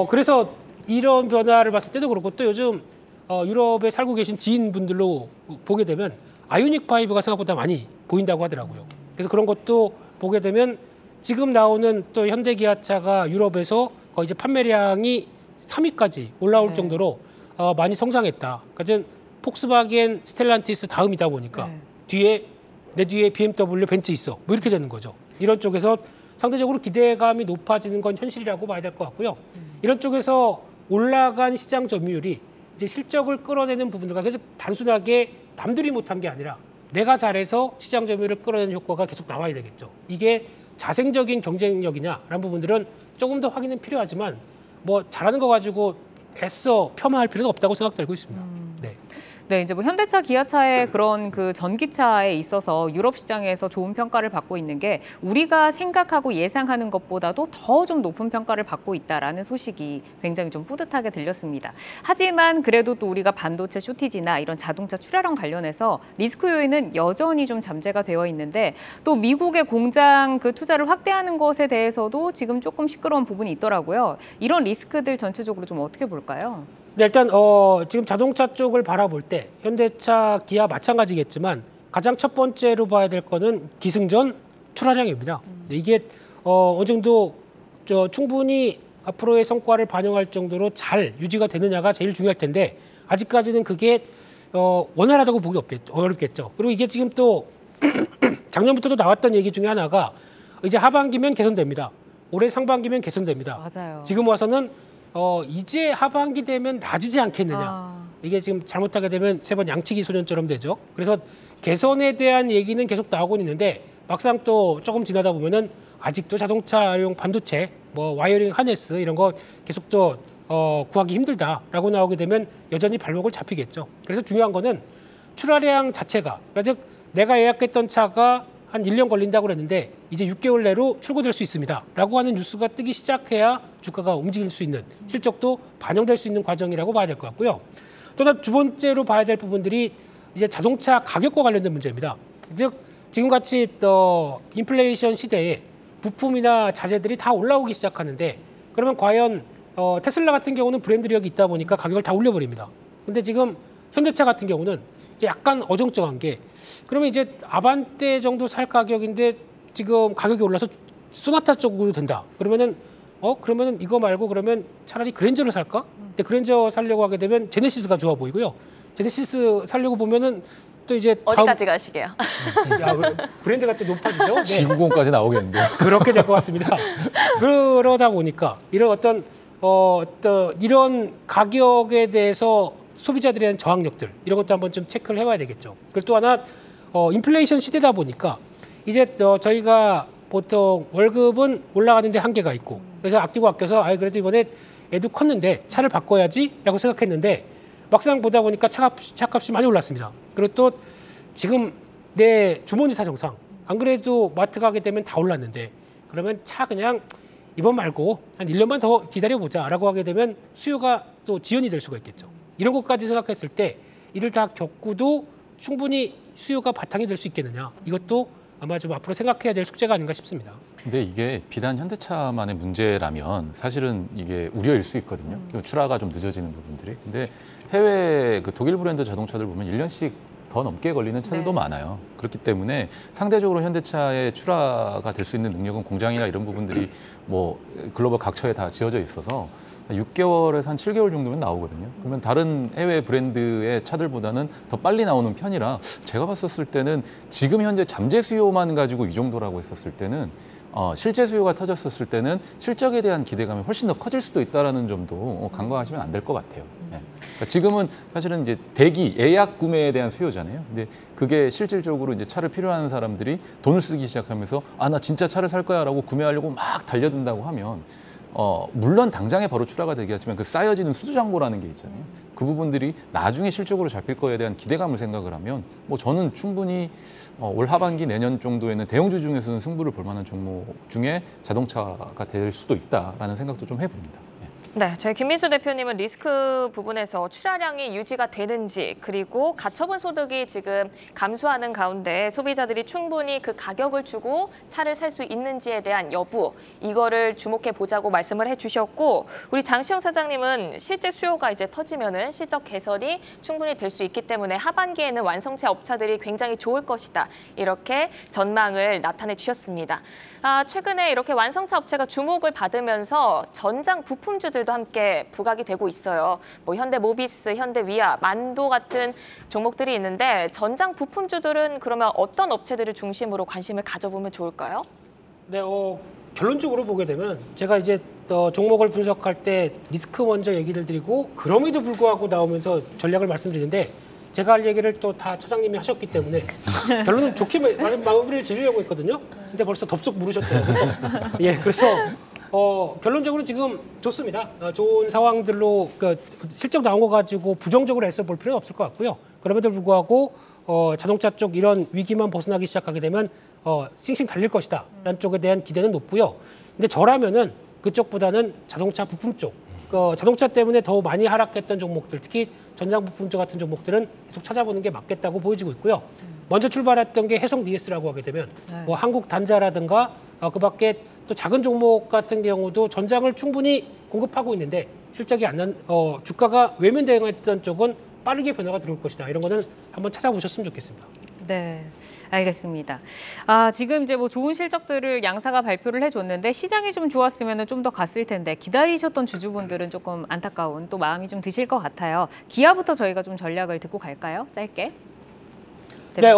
그래서 이런 변화를 봤을 때도 그렇고 또 요즘 유럽에 살고 계신 지인분들로 보게 되면 아이오닉 5가 생각보다 많이 보인다고 하더라고요. 그래서 그런 것도 보게 되면 지금 나오는 또 현대 기아차가 유럽에서 거의 이제 판매량이 3위까지 올라올
네.
정도로 많이 성장했다. 그러니까 폭스바겐 스텔란티스 다음이다 보니까
네.
내 뒤에 BMW 벤츠 있어. 뭐 이렇게 되는 거죠. 이런 쪽에서 상대적으로 기대감이 높아지는 건 현실이라고 봐야 될 것 같고요. 이런 쪽에서 올라간 시장 점유율이 이제 실적을 끌어내는 부분들과 그래서 단순하게 남들이 못한 게 아니라 내가 잘해서 시장 점유율을 끌어내는 효과가 계속 나와야 되겠죠. 이게 자생적인 경쟁력이냐라는 부분들은 조금 더 확인은 필요하지만 뭐 잘하는 거 가지고 애써 폄하할 필요는 없다고 생각되고 있습니다. 네.
네, 이제 뭐 현대차, 기아차의 그런 그 전기차에 있어서 유럽 시장에서 좋은 평가를 받고 있는 게 우리가 생각하고 예상하는 것보다도 더 좀 높은 평가를 받고 있다라는 소식이 굉장히 좀 뿌듯하게 들렸습니다. 하지만 그래도 또 우리가 반도체 쇼티지나 이런 자동차 출하량 관련해서 리스크 요인은 여전히 좀 잠재가 되어 있는데 또 미국의 공장 그 투자를 확대하는 것에 대해서도 지금 조금 시끄러운 부분이 있더라고요. 이런 리스크들 전체적으로 좀 어떻게 볼까요?
네, 일단 지금 자동차 쪽을 바라볼 때 현대차, 기아 마찬가지겠지만 가장 첫 번째로 봐야 될 거는 기승전 출하량입니다. 네, 이게 어느 정도 충분히 앞으로의 성과를 반영할 정도로 잘 유지가 되느냐가 제일 중요할 텐데 아직까지는 그게 원활하다고 보기 어렵겠죠. 그리고 이게 지금 또 작년부터도 나왔던 얘기 중에 하나가 이제 하반기면 개선됩니다. 올해 상반기면 개선됩니다.
맞아요.
지금 와서는 이제 하반기 되면 나아지지 않겠느냐. 이게 지금 잘못하게 되면 세 번 양치기 소년처럼 되죠. 그래서 개선에 대한 얘기는 계속 나오고 있는데 막상 또 조금 지나다 보면은 아직도 자동차용 반도체, 뭐 와이어링 하네스 이런 거 계속 또 구하기 힘들다라고 나오게 되면 여전히 발목을 잡히겠죠. 그래서 중요한 거는 출하량 자체가 그러니까 즉 내가 예약했던 차가 한 1년 걸린다고 그랬는데 이제 6개월 내로 출고될 수 있습니다. 라고 하는 뉴스가 뜨기 시작해야 주가가 움직일 수 있는 실적도 반영될 수 있는 과정이라고 봐야 될 것 같고요. 또 두 번째로 봐야 될 부분들이 이제 자동차 가격과 관련된 문제입니다. 즉 지금같이 인플레이션 시대에 부품이나 자재들이 다 올라오기 시작하는데 그러면 과연 테슬라 같은 경우는 브랜드력이 있다 보니까 가격을 다 올려버립니다. 근데 지금 현대차 같은 경우는 이제 약간 어정쩡한 게 그러면 이제 아반떼 정도 살 가격인데 지금 가격이 올라서 소나타 쪽으로 된다. 그러면은 이거 말고 그러면 차라리 그랜저를 살까? 근데 그랜저 살려고 하게 되면 제네시스가 좋아 보이고요. 제네시스 살려고 보면은 또 이제
어디까지 가시게요?
브랜드가 또 높아지죠. 네.
지구공까지 나오겠는데요.
그렇게 될 것 같습니다. 그러다 보니까 이런 어떤 이런 가격에 대해서 소비자들에 대한 저항력들 이런 것도 한번 좀 체크를 해봐야 되겠죠. 그리고 또 하나 인플레이션 시대다 보니까 이제 저희가 보통 월급은 올라가는데 한계가 있고 그래서 아껴서 그래도 이번에 애도 컸는데 차를 바꿔야지라고 생각했는데 막상 보다 보니까 차값이 많이 올랐습니다. 그리고 또 지금 내 주머니 사정상 안 그래도 마트 가게 되면 다 올랐는데 그러면 차 그냥 이번 말고 한 1년만 더 기다려보자라고 하게 되면 수요가 또 지연이 될 수가 있겠죠. 이런 것까지 생각했을 때 이를 다 겪고도 충분히 수요가 바탕이 될 수 있겠느냐. 이것도 아마 좀 앞으로 생각해야 될 숙제가 아닌가 싶습니다.
근데 이게 비단 현대차만의 문제라면 사실은 이게 우려일 수 있거든요. 출하가 좀 늦어지는 부분들이. 근데 해외 그 독일 브랜드 자동차들 보면 1년씩 더 넘게 걸리는 차들도 많아요. 그렇기 때문에 상대적으로 현대차의 출하가 될 수 있는 능력은 공장이나 이런 부분들이 뭐 글로벌 각처에 다 지어져 있어서 6개월에서 한 7개월 정도면 나오거든요. 그러면 다른 해외 브랜드의 차들보다는 더 빨리 나오는 편이라 제가 봤었을 때는 지금 현재 잠재 수요만 가지고 이 정도라고 했었을 때는 실제 수요가 터졌었을 때는 실적에 대한 기대감이 훨씬 더 커질 수도 있다는 점도 간과하시면 안 될 것 같아요. 네. 그러니까 지금은 사실은 이제 대기, 예약 구매에 대한 수요잖아요. 근데 그게 실질적으로 이제 차를 필요한 사람들이 돈을 쓰기 시작하면서 나 진짜 차를 살 거야라고 구매하려고 막 달려든다고 하면 물론 당장에 바로 출하가 되겠지만 그 쌓여지는 수주장고라는 게 있잖아요. 그 부분들이 나중에 실적으로 잡힐 거에 대한 기대감을 생각을 하면 뭐 저는 충분히 올 하반기 내년 정도에는 대형주 중에서는 승부를 볼 만한 종목 중에 자동차가 될 수도 있다라는 생각도 좀 해봅니다.
네, 저희 김민수 대표님은 리스크 부분에서 출하량이 유지가 되는지 그리고 가처분 소득이 지금 감소하는 가운데 소비자들이 충분히 그 가격을 주고 차를 살 수 있는지에 대한 여부 이거를 주목해 보자고 말씀을 해주셨고 우리 장시영 사장님은 실제 수요가 이제 터지면은 실적 개선이 충분히 될 수 있기 때문에 하반기에는 완성차 업체들이 굉장히 좋을 것이다 이렇게 전망을 나타내 주셨습니다. 최근에 이렇게 완성차 업체가 주목을 받으면서 전장 부품주들도 함께 부각이 되고 있어요. 뭐 현대모비스, 현대위아, 만도 같은 종목들이 있는데 전장 부품주들은 그러면 어떤 업체들을 중심으로 관심을 가져보면 좋을까요?
네, 결론적으로 보게 되면 제가 이제 종목을 분석할 때 리스크 먼저 얘기를 드리고 그럼에도 불구하고 나오면서 전략을 말씀드리는데 제가 할 얘기를 또 다 차장님이 하셨기 때문에 결론은 좋게 마무리를 지으려고 했거든요. 근데 벌써 덥석 물으셨더라고요. 예, 그래서 결론적으로 지금 좋습니다. 좋은 상황들로 실적 나온 거 가지고 부정적으로 애써 볼 필요는 없을 것 같고요. 그럼에도 불구하고 자동차 쪽 이런 위기만 벗어나기 시작하게 되면 싱싱 달릴 것이다 라는 쪽에 대한 기대는 높고요. 근데 저라면은 그쪽보다는 자동차 부품 쪽 자동차 때문에 더 많이 하락했던 종목들 특히 전장 부품주 같은 종목들은 계속 찾아보는 게 맞겠다고 보여지고 있고요. 먼저 출발했던 게 해성 DS라고 하게 되면 뭐 한국 단자라든가 그 밖에 또 작은 종목 같은 경우도 전장을 충분히 공급하고 있는데 실적이 안 난 주가가 외면 대응했던 쪽은 빠르게 변화가 들어올 것이다. 이런 거는 한번 찾아보셨으면 좋겠습니다.
네, 알겠습니다. 지금 이제 뭐 좋은 실적들을 양사가 발표를 해줬는데 시장이 좀 좋았으면 좀 더 갔을 텐데 기다리셨던 주주분들은 조금 안타까운 또 마음이 좀 드실 것 같아요. 기아부터 저희가 좀 전략을 듣고 갈까요? 짧게.
네,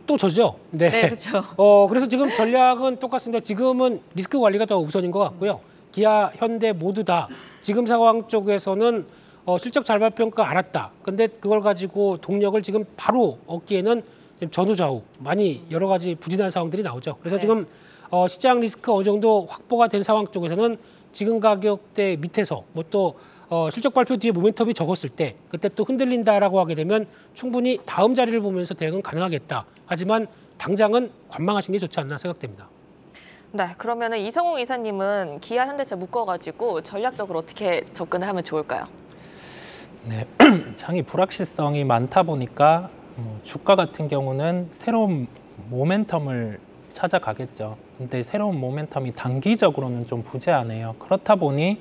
또 저죠. 네,
네, 그렇죠.
그래서 지금 전략은 똑같습니다. 지금은 리스크 관리가 더 우선인 것 같고요. 기아, 현대 모두 다 지금 상황 쪽에서는 실적 잘 발표가 알았다. 근데 그걸 가지고 동력을 지금 바로 얻기에는 지금 전후좌우 많이 여러 가지 부진한 상황들이 나오죠. 그래서
네.
지금 시장 리스크 어느 정도 확보가 된 상황 쪽에서는 지금 가격대 밑에서 뭐 또 실적 발표 뒤에 모멘텀이 적었을 때 그때 또 흔들린다라고 하게 되면 충분히 다음 자리를 보면서 대응은 가능하겠다. 하지만 당장은 관망하시는 게 좋지 않나 생각됩니다.
네, 그러면은 이성웅 이사님은 기아, 현대차 묶어가지고 전략적으로 어떻게 접근을 하면 좋을까요?
네, 장이 불확실성이 많다 보니까 주가 같은 경우는 새로운 모멘텀을 찾아가겠죠. 근데 새로운 모멘텀이 단기적으로는 좀 부재하네요. 그렇다 보니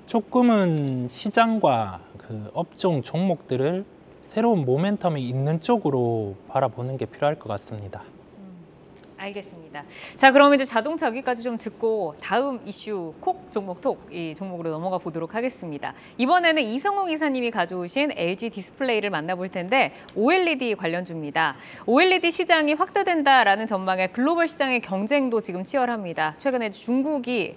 조금은 시장과 그 업종 종목들을 새로운 모멘텀이 있는 쪽으로 바라보는 게 필요할 것 같습니다.
알겠습니다. 자, 그럼 이제 자동차 여기까지 좀 듣고 다음 이슈 콕 종목 톡 이 종목으로 넘어가 보도록 하겠습니다. 이번에는 이성웅 이사님이 가져오신 LG 디스플레이를 만나볼 텐데 OLED 관련주입니다. OLED 시장이 확대된다라는 전망에 글로벌 시장의 경쟁도 지금 치열합니다. 최근에 중국이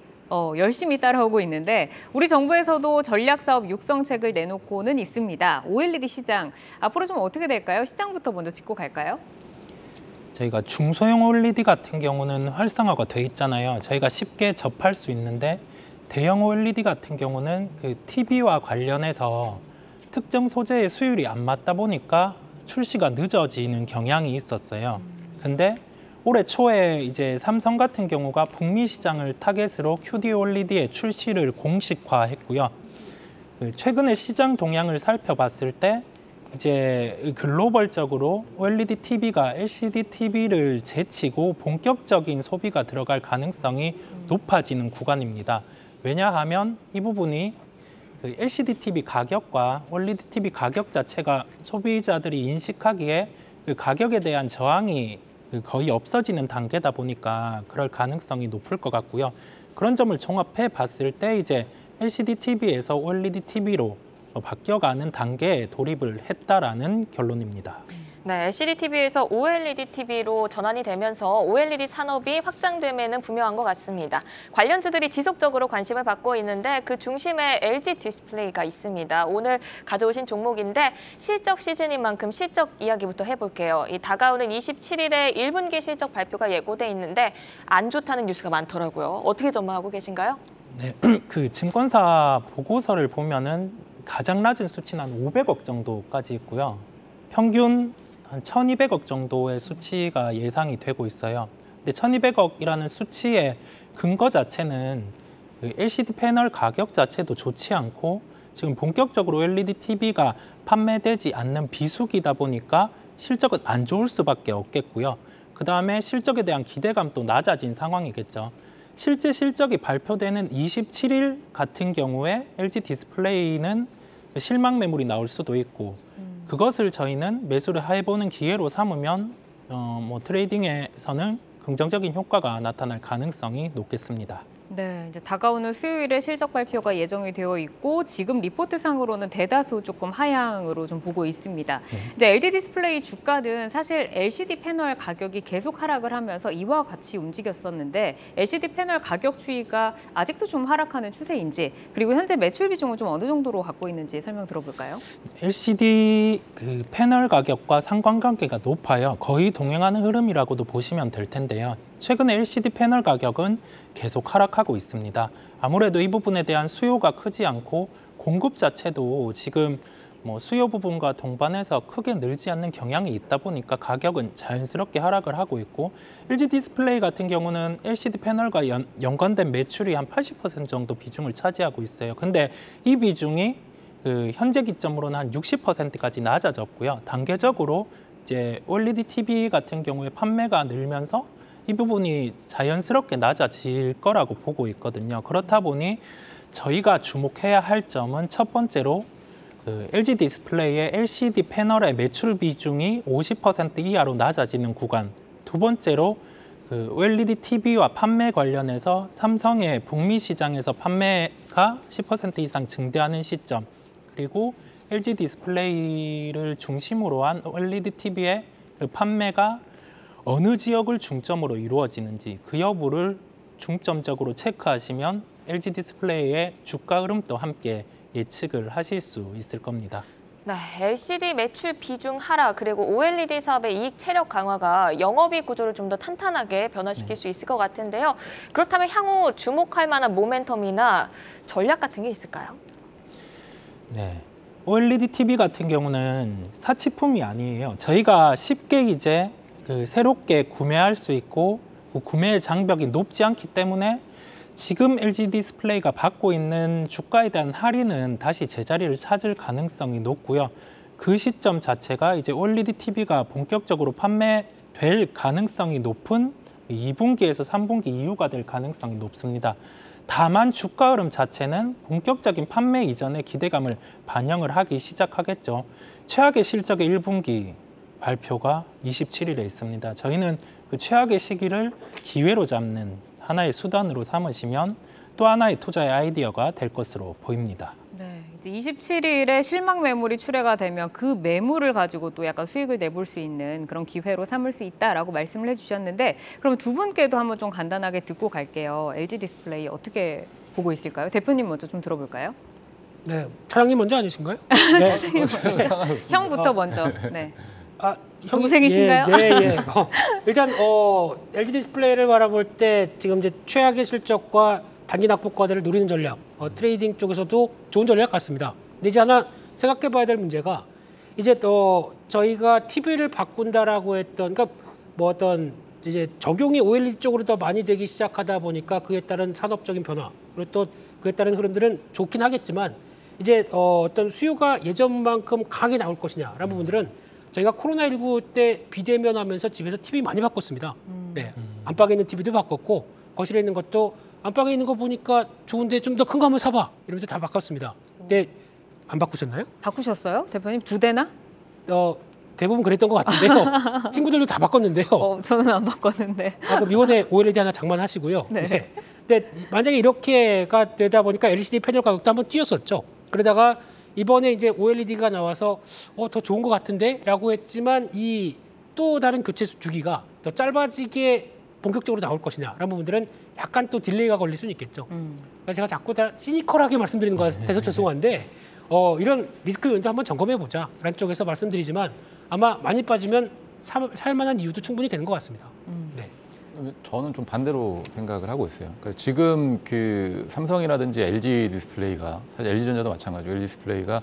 열심히 따라오고 있는데 우리 정부에서도 전략사업 육성책을 내놓고는 있습니다. OLED 시장 앞으로 좀 어떻게 될까요? 시장부터 먼저 짚고 갈까요?
저희가 중소형 OLED 같은 경우는 활성화가 돼 있잖아요. 저희가 쉽게 접할 수 있는데 대형 OLED 같은 경우는 그 TV와 관련해서 특정 소재의 수율이 안 맞다 보니까 출시가 늦어지는 경향이 있었어요. 근데 올해 초에 이제 삼성 같은 경우가 북미 시장을 타겟으로 QD OLED의 출시를 공식화했고요. 최근에 시장 동향을 살펴봤을 때 이제 글로벌적으로 OLED TV가 LCD TV를 제치고 본격적인 소비가 들어갈 가능성이 높아지는 구간입니다. 왜냐하면 이 부분이 그 LCD TV 가격과 OLED TV 가격 자체가 소비자들이 인식하기에 그 가격에 대한 저항이 거의 없어지는 단계다 보니까 그럴 가능성이 높을 것 같고요. 그런 점을 종합해 봤을 때 이제 LCD TV에서 OLED TV로 바뀌어가는 단계에 돌입을 했다라는 결론입니다.
네, LCD TV에서 OLED TV로 전환이 되면서 OLED 산업이 확장됨에는 분명한 것 같습니다. 관련주들이 지속적으로 관심을 받고 있는데 그 중심에 LG 디스플레이가 있습니다. 오늘 가져오신 종목인데 실적 시즌인 만큼 실적 이야기부터 해볼게요. 이 다가오는 27일에 1분기 실적 발표가 예고돼 있는데 안 좋다는 뉴스가 많더라고요. 어떻게 전망하고 계신가요?
네, 그 증권사 보고서를 보면은 가장 낮은 수치는 한 500억 정도까지 있고요. 평균 한 1,200억 정도의 수치가 예상이 되고 있어요. 근데 1,200억이라는 수치의 근거 자체는 그 LCD 패널 가격 자체도 좋지 않고 지금 본격적으로 LED TV가 판매되지 않는 비수기다 보니까 실적은 안 좋을 수밖에 없겠고요. 그 다음에 실적에 대한 기대감도 낮아진 상황이겠죠. 실제 실적이 발표되는 27일 같은 경우에 LG 디스플레이는 실망 매물이 나올 수도 있고 그것을 저희는 매수를 해보는 기회로 삼으면 트레이딩에서는 긍정적인 효과가 나타날 가능성이 높겠습니다.
네, 이제 다가오는 수요일에 실적 발표가 예정이 되어 있고 지금 리포트상으로는 대다수 조금 하향으로 좀 보고 있습니다. 이제 LG 디스플레이 주가는 사실 LCD 패널 가격이 계속 하락을 하면서 이와 같이 움직였었는데 LCD 패널 가격 추이가 아직도 좀 하락하는 추세인지 그리고 현재 매출 비중은 좀 어느 정도로 갖고 있는지 설명 들어볼까요?
LCD 그 패널 가격과 상관관계가 높아요. 거의 동행하는 흐름이라고도 보시면 될 텐데요. 최근에 LCD 패널 가격은 계속 하락하고 있습니다. 아무래도 이 부분에 대한 수요가 크지 않고 공급 자체도 지금 수요 부분과 동반해서 크게 늘지 않는 경향이 있다 보니까 가격은 자연스럽게 하락을 하고 있고 LG 디스플레이 같은 경우는 LCD 패널과 연관된 매출이 한 80% 정도 비중을 차지하고 있어요. 근데 이 비중이 현재 기점으로는 한 60%까지 낮아졌고요. 단계적으로 이제 OLED TV 같은 경우에 판매가 늘면서 이 부분이 자연스럽게 낮아질 거라고 보고 있거든요. 그렇다 보니 저희가 주목해야 할 점은 첫 번째로 LG 디스플레이의 LCD 패널의 매출 비중이 50% 이하로 낮아지는 구간. 두 번째로 OLED TV와 판매 관련해서 삼성의 북미 시장에서 판매가 10% 이상 증대하는 시점. 그리고 LG 디스플레이를 중심으로 한 OLED TV의 판매가 어느 지역을 중점으로 이루어지는지 그 여부를 중점적으로 체크하시면 LG 디스플레이의 주가 흐름도 함께 예측을 하실 수 있을 겁니다.
네, LCD 매출 비중 하락 그리고 OLED 사업의 이익 체력 강화가 영업이익 구조를 좀 더 탄탄하게 변화시킬 수 있을 것 같은데요. 그렇다면 향후 주목할 만한 모멘텀이나 전략 같은 게 있을까요?
네, OLED TV 같은 경우는 사치품이 아니에요. 저희가 쉽게 이제 새롭게 구매할 수 있고 구매 장벽이 높지 않기 때문에 지금 LG 디스플레이가 받고 있는 주가에 대한 할인은 다시 제자리를 찾을 가능성이 높고요. 그 시점 자체가 이제 OLED TV가 본격적으로 판매될 가능성이 높은 2분기에서 3분기 이후가 될 가능성이 높습니다. 다만 주가 흐름 자체는 본격적인 판매 이전의 기대감을 반영을 하기 시작하겠죠. 최악의 실적의 1분기 발표가 27일에 있습니다. 저희는 그 최악의 시기를 기회로 잡는 하나의 수단으로 삼으시면 또 하나의 투자의 아이디어가 될 것으로 보입니다.
네, 이제 27일에 실망 매물이 출회가 되면 그 매물을 가지고 또 약간 수익을 내볼 수 있는 그런 기회로 삼을 수 있다라고 말씀을 해주셨는데 그럼 두 분께도 한번 좀 간단하게 듣고 갈게요. LG 디스플레이 어떻게 보고 있을까요? 대표님 먼저 좀 들어볼까요?
네, 차장님 먼저 아니신가요? 네.
형부터 먼저. 네.
형이-
동생이신가요?
예. 일단 LG 디스플레이를 바라볼 때 지금 이제 최악의 실적과 단기 낙폭 과대를 노리는 전략, 트레이딩 쪽에서도 좋은 전략 같습니다. 근데 이제 하나 생각해봐야 될 문제가 이제 저희가 TV를 바꾼다라고 했던, 그러니까 어떤 이제 적용이 OLED 쪽으로 더 많이 되기 시작하다 보니까 그에 따른 산업적인 변화, 그리고 또 그에 따른 흐름들은 좋긴 하겠지만 이제 어떤 수요가 예전만큼 강하게 나올 것이냐라는 부분들은 저희가 코로나19 때 비대면하면서 집에서 TV 많이 바꿨습니다. 네, 안방에 있는 TV도 바꿨고 거실에 있는 것도 안방에 있는 거 보니까 좋은데 좀 더 큰 거 한번 사봐 이러면서 다 바꿨습니다. 근데 안 바꾸셨나요?
바꾸셨어요? 대표님 2대나?
대부분 그랬던 것 같은데요. 친구들도 다 바꿨는데요.
저는 안 바꿨는데.
그럼 이번에 OLED 하나 장만하시고요.
네.
네. 근데 만약에 이렇게가 되다 보니까 LCD 패널 가격도 한번 뛰었었죠. 그러다가 이번에 이제 OLED가 나와서 더 좋은 것 같은데라고 했지만 이 또 다른 교체 주기가 더 짧아지게 본격적으로 나올 것이냐라는 부분들은 약간 또 딜레이가 걸릴 수는 있겠죠. 그래서 제가 자꾸 다 시니컬하게 말씀드리는 것 같아서 죄송한데 이런 리스크 요인도 한번 점검해 보자라는 쪽에서 말씀드리지만 아마 많이 빠지면 살 만한 이유도 충분히 되는 것 같습니다. 네.
저는 좀 반대로 생각을 하고 있어요. 그러니까 지금 그 삼성이라든지 LG 디스플레이가 사실 LG전자도 마찬가지고 LG 디스플레이가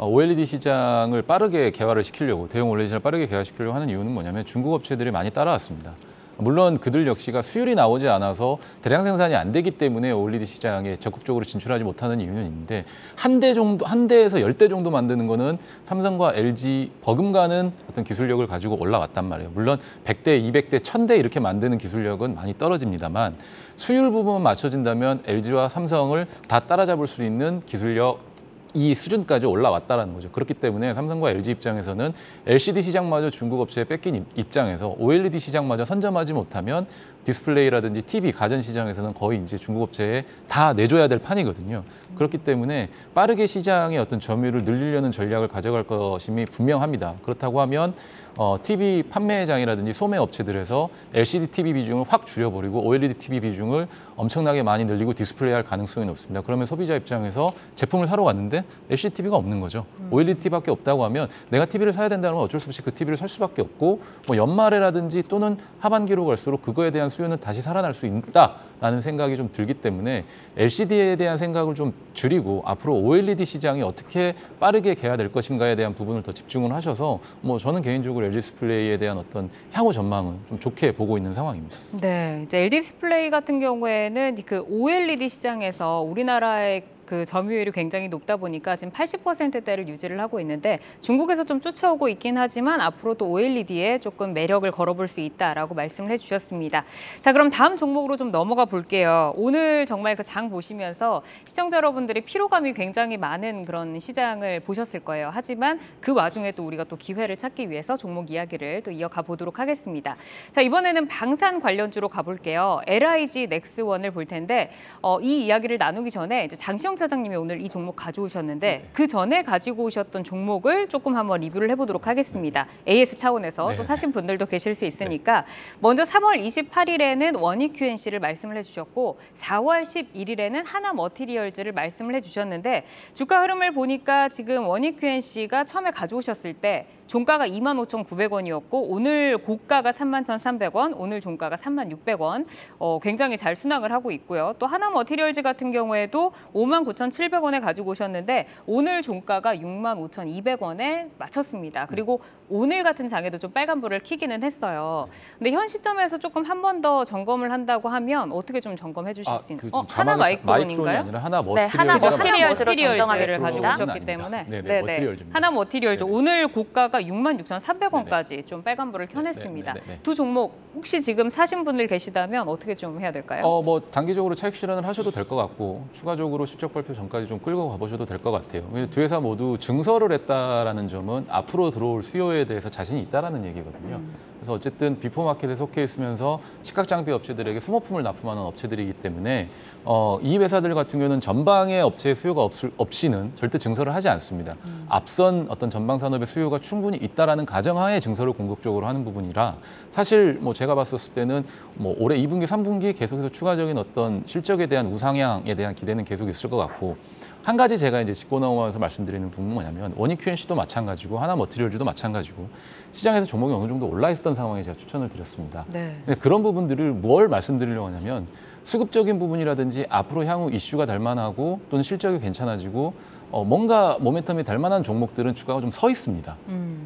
OLED 시장을 빠르게 개화를 시키려고 대형 OLED 시장을 빠르게 개화시키려고 하는 이유는 뭐냐면 중국 업체들이 많이 따라왔습니다. 물론 그들 역시가 수율이 나오지 않아서 대량 생산이 안 되기 때문에 OLED 시장에 적극적으로 진출하지 못하는 이유는 있는데 한 대에서 10대 정도 만드는 거는 삼성과 LG 버금가는 어떤 기술력을 가지고 올라왔단 말이에요. 물론 100대, 200대, 1000대 이렇게 만드는 기술력은 많이 떨어집니다만 수율 부분만 맞춰진다면 LG와 삼성을 다 따라잡을 수 있는 기술력 이 수준까지 올라왔다는 거죠. 그렇기 때문에 삼성과 LG 입장에서는 LCD 시장마저 중국 업체에 뺏긴 입장에서 OLED 시장마저 선점하지 못하면 디스플레이라든지 TV, 가전 시장에서는 거의 이제 중국 업체에 다 내줘야 될 판이거든요. 그렇기 때문에 빠르게 시장의 어떤 점유율을 늘리려는 전략을 가져갈 것임이 분명합니다. 그렇다고 하면 TV 판매장이라든지 소매 업체들에서 LCD TV 비중을 확 줄여버리고 OLED TV 비중을 엄청나게 많이 늘리고 디스플레이할 가능성이 높습니다. 그러면 소비자 입장에서 제품을 사러 왔는데 LCD TV가 없는 거죠. OLED TV밖에 없다고 하면 내가 TV를 사야 된다면 어쩔 수 없이 그 TV를 살 수밖에 없고 뭐 연말에라든지 또는 하반기로 갈수록 그거에 대한 수요는 다시 살아날 수 있다라는 생각이 좀 들기 때문에 LCD에 대한 생각을 좀 줄이고 앞으로 OLED 시장이 어떻게 빠르게 개화될 것인가에 대한 부분을 더 집중을 하셔서 뭐 저는 개인적으로 LG 디스플레이에 대한 어떤 향후 전망은 좀 좋게 보고 있는 상황입니다.
네, 이제 LG 디스플레이 같은 경우에는 그 OLED 시장에서 우리나라의 그 점유율이 굉장히 높다 보니까 지금 80%대를 유지를 하고 있는데 중국에서 좀 쫓아오고 있긴 하지만 앞으로도 OLED에 조금 매력을 걸어볼 수 있다라고 말씀을 해주셨습니다. 자, 그럼 다음 종목으로 좀 넘어가 볼게요. 오늘 정말 그 장 보시면서 시청자 여러분들이 피로감이 굉장히 많은 그런 시장을 보셨을 거예요. 하지만 그 와중에 또 우리가 또 기회를 찾기 위해서 종목 이야기를 또 이어가 보도록 하겠습니다. 자, 이번에는 방산 관련주로 가볼게요. LIG 넥스원을 볼 텐데 이 이야기를 나누기 전에 이제 장시영 차장님이 오늘 이 종목 가져오셨는데 그 전에 가지고 오셨던 종목을 조금 한번 리뷰를 해보도록 하겠습니다. AS 차원에서 또 사신 분들도 계실 수 있으니까 먼저 3월 28일에는 원익 QNC를 말씀을 해주셨고 4월 11일에는 하나머티리얼즈를 말씀을 해주셨는데 주가 흐름을 보니까 지금 원익 QNC가 처음에 가져오셨을 때 종가가 25,900원이었고 오늘 고가가 31,300원, 오늘 종가가 31,600원. 굉장히 잘 순항을 하고 있고요. 또 하나머티리얼즈 같은 경우에도 59,700원에 가지고 오셨는데 오늘 종가가 65,200원에 맞췄습니다. 그리고 오늘 같은 장에도 좀 빨간불을 켜기는 했어요. 근데 현 시점에서 조금 한 번 더 점검을 한다고 하면 어떻게 좀 점검해 주실 수 있나요? 하나 마이크론인가요?
아니라 하나
네, 하나 머티리얼즈로
머티리얼즈를 가지고 오셨기 때문에 하나머티리얼즈 오늘 고가가 66,300원까지 좀 빨간불을 켜냈습니다. 두 종목 혹시 지금 사신 분들 계시다면 어떻게 좀 해야 될까요?
뭐 단기적으로 차익 실현을 하셔도 될 것 같고 추가적으로 실적 발표 전까지 좀 끌고 가보셔도 될 것 같아요. 두 회사 모두 증설을 했다라는 점은 앞으로 들어올 수요에 대해서 자신이 있다라는 얘기거든요. 그래서 어쨌든 비포마켓에 속해 있으면서 식각장비 업체들에게 소모품을 납품하는 업체들이기 때문에 이 회사들 같은 경우는 전방의 업체의 수요가 없이는 절대 증설을 하지 않습니다. 앞선 어떤 전방 산업의 수요가 충분히 있다라는 가정하에 증설을 공격적으로 하는 부분이라 사실 뭐 제가 봤었을 때는 뭐 올해 2분기, 3분기 계속해서 추가적인 어떤 실적에 대한 우상향에 대한 기대는 계속 있을 것 같고 한 가지 제가 이제 짚고 넘어가면서 말씀드리는 부분은 뭐냐면 원익 QNC도 마찬가지고 하나머티리얼즈도 마찬가지고 시장에서 종목이 어느 정도 올라 있었던 상황에 제가 추천을 드렸습니다. 근데 그런 부분들을 뭘 말씀드리려고 하냐면 수급적인 부분이라든지 앞으로 향후 이슈가 될 만하고 또는 실적이 괜찮아지고 뭔가 모멘텀이 될 만한 종목들은 주가가 좀 서 있습니다.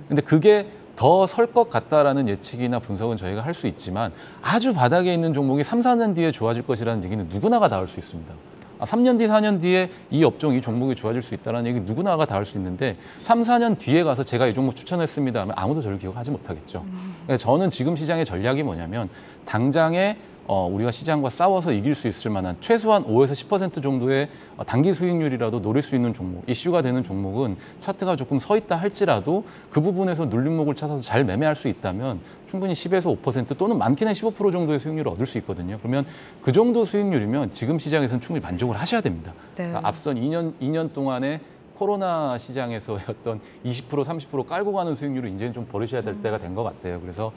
근데 그게 더 설 것 같다라는 예측이나 분석은 저희가 할 수 있지만 아주 바닥에 있는 종목이 3, 4년 뒤에 좋아질 것이라는 얘기는 누구나가 다 할 수 있습니다. 3년 뒤, 4년 뒤에 이 업종, 이 종목이 좋아질 수 있다는 얘기 누구나가 다 할 수 있는데 3, 4년 뒤에 가서 제가 이 종목 추천했습니다 하면 아무도 저를 기억하지 못하겠죠. 그러니까 저는 지금 시장의 전략이 뭐냐면 당장에 우리가 시장과 싸워서 이길 수 있을 만한 최소한 5에서 10% 정도의 단기 수익률이라도 노릴 수 있는 종목, 이슈가 되는 종목은 차트가 조금 서 있다 할지라도 그 부분에서 눌림목을 찾아서 잘 매매할 수 있다면 충분히 10에서 5% 또는 많게는 15% 정도의 수익률을 얻을 수 있거든요. 그러면 그 정도 수익률이면 지금 시장에서는 충분히 만족을 하셔야 됩니다. 그러니까 앞선 2년 동안에 코로나 시장에서의 어떤 20%, 30% 깔고 가는 수익률을 이제는 좀 버리셔야 될 때가 된 것 같아요. 그래서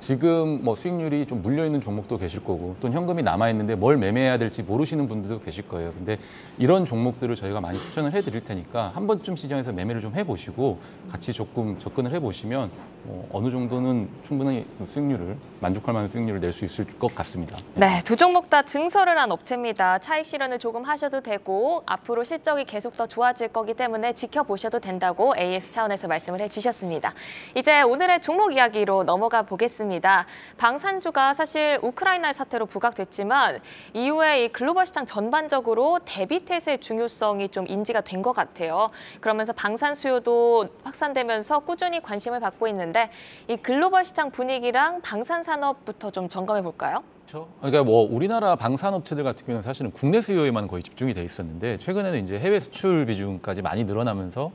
지금 뭐 수익률이 좀 물려있는 종목도 계실 거고 또는 현금이 남아있는데 뭘 매매해야 될지 모르시는 분들도 계실 거예요. 근데 이런 종목들을 저희가 많이 추천을 해드릴 테니까 한 번쯤 시장에서 매매를 좀 해보시고 같이 조금 접근을 해보시면 어느 정도는 충분히 수익률을 만족할 만한 수익률을 낼 수 있을 것 같습니다.
네, 두 종목 다 증설을 한 업체입니다. 차익 실현을 조금 하셔도 되고 앞으로 실적이 계속 더 좋아질 거기 때문에 지켜보셔도 된다고 AS 차원에서 말씀을 해주셨습니다. 이제 오늘의 종목 이야기로 넘어가 보겠습니다. 있습니다. 방산주가 사실 우크라이나 사태로 부각됐지만 이후에 이 글로벌 시장 전반적으로 대비태세의 중요성이 좀 인지가 된 것 같아요. 그러면서 방산 수요도 확산되면서 꾸준히 관심을 받고 있는데 이 글로벌 시장 분위기랑 방산 산업부터 좀 점검해 볼까요?
그렇죠. 그러니까 뭐 우리나라 방산업체들 같은 경우는 사실은 국내 수요에만 거의 집중이 돼 있었는데 최근에는 이제 해외 수출 비중까지 많이 늘어나면서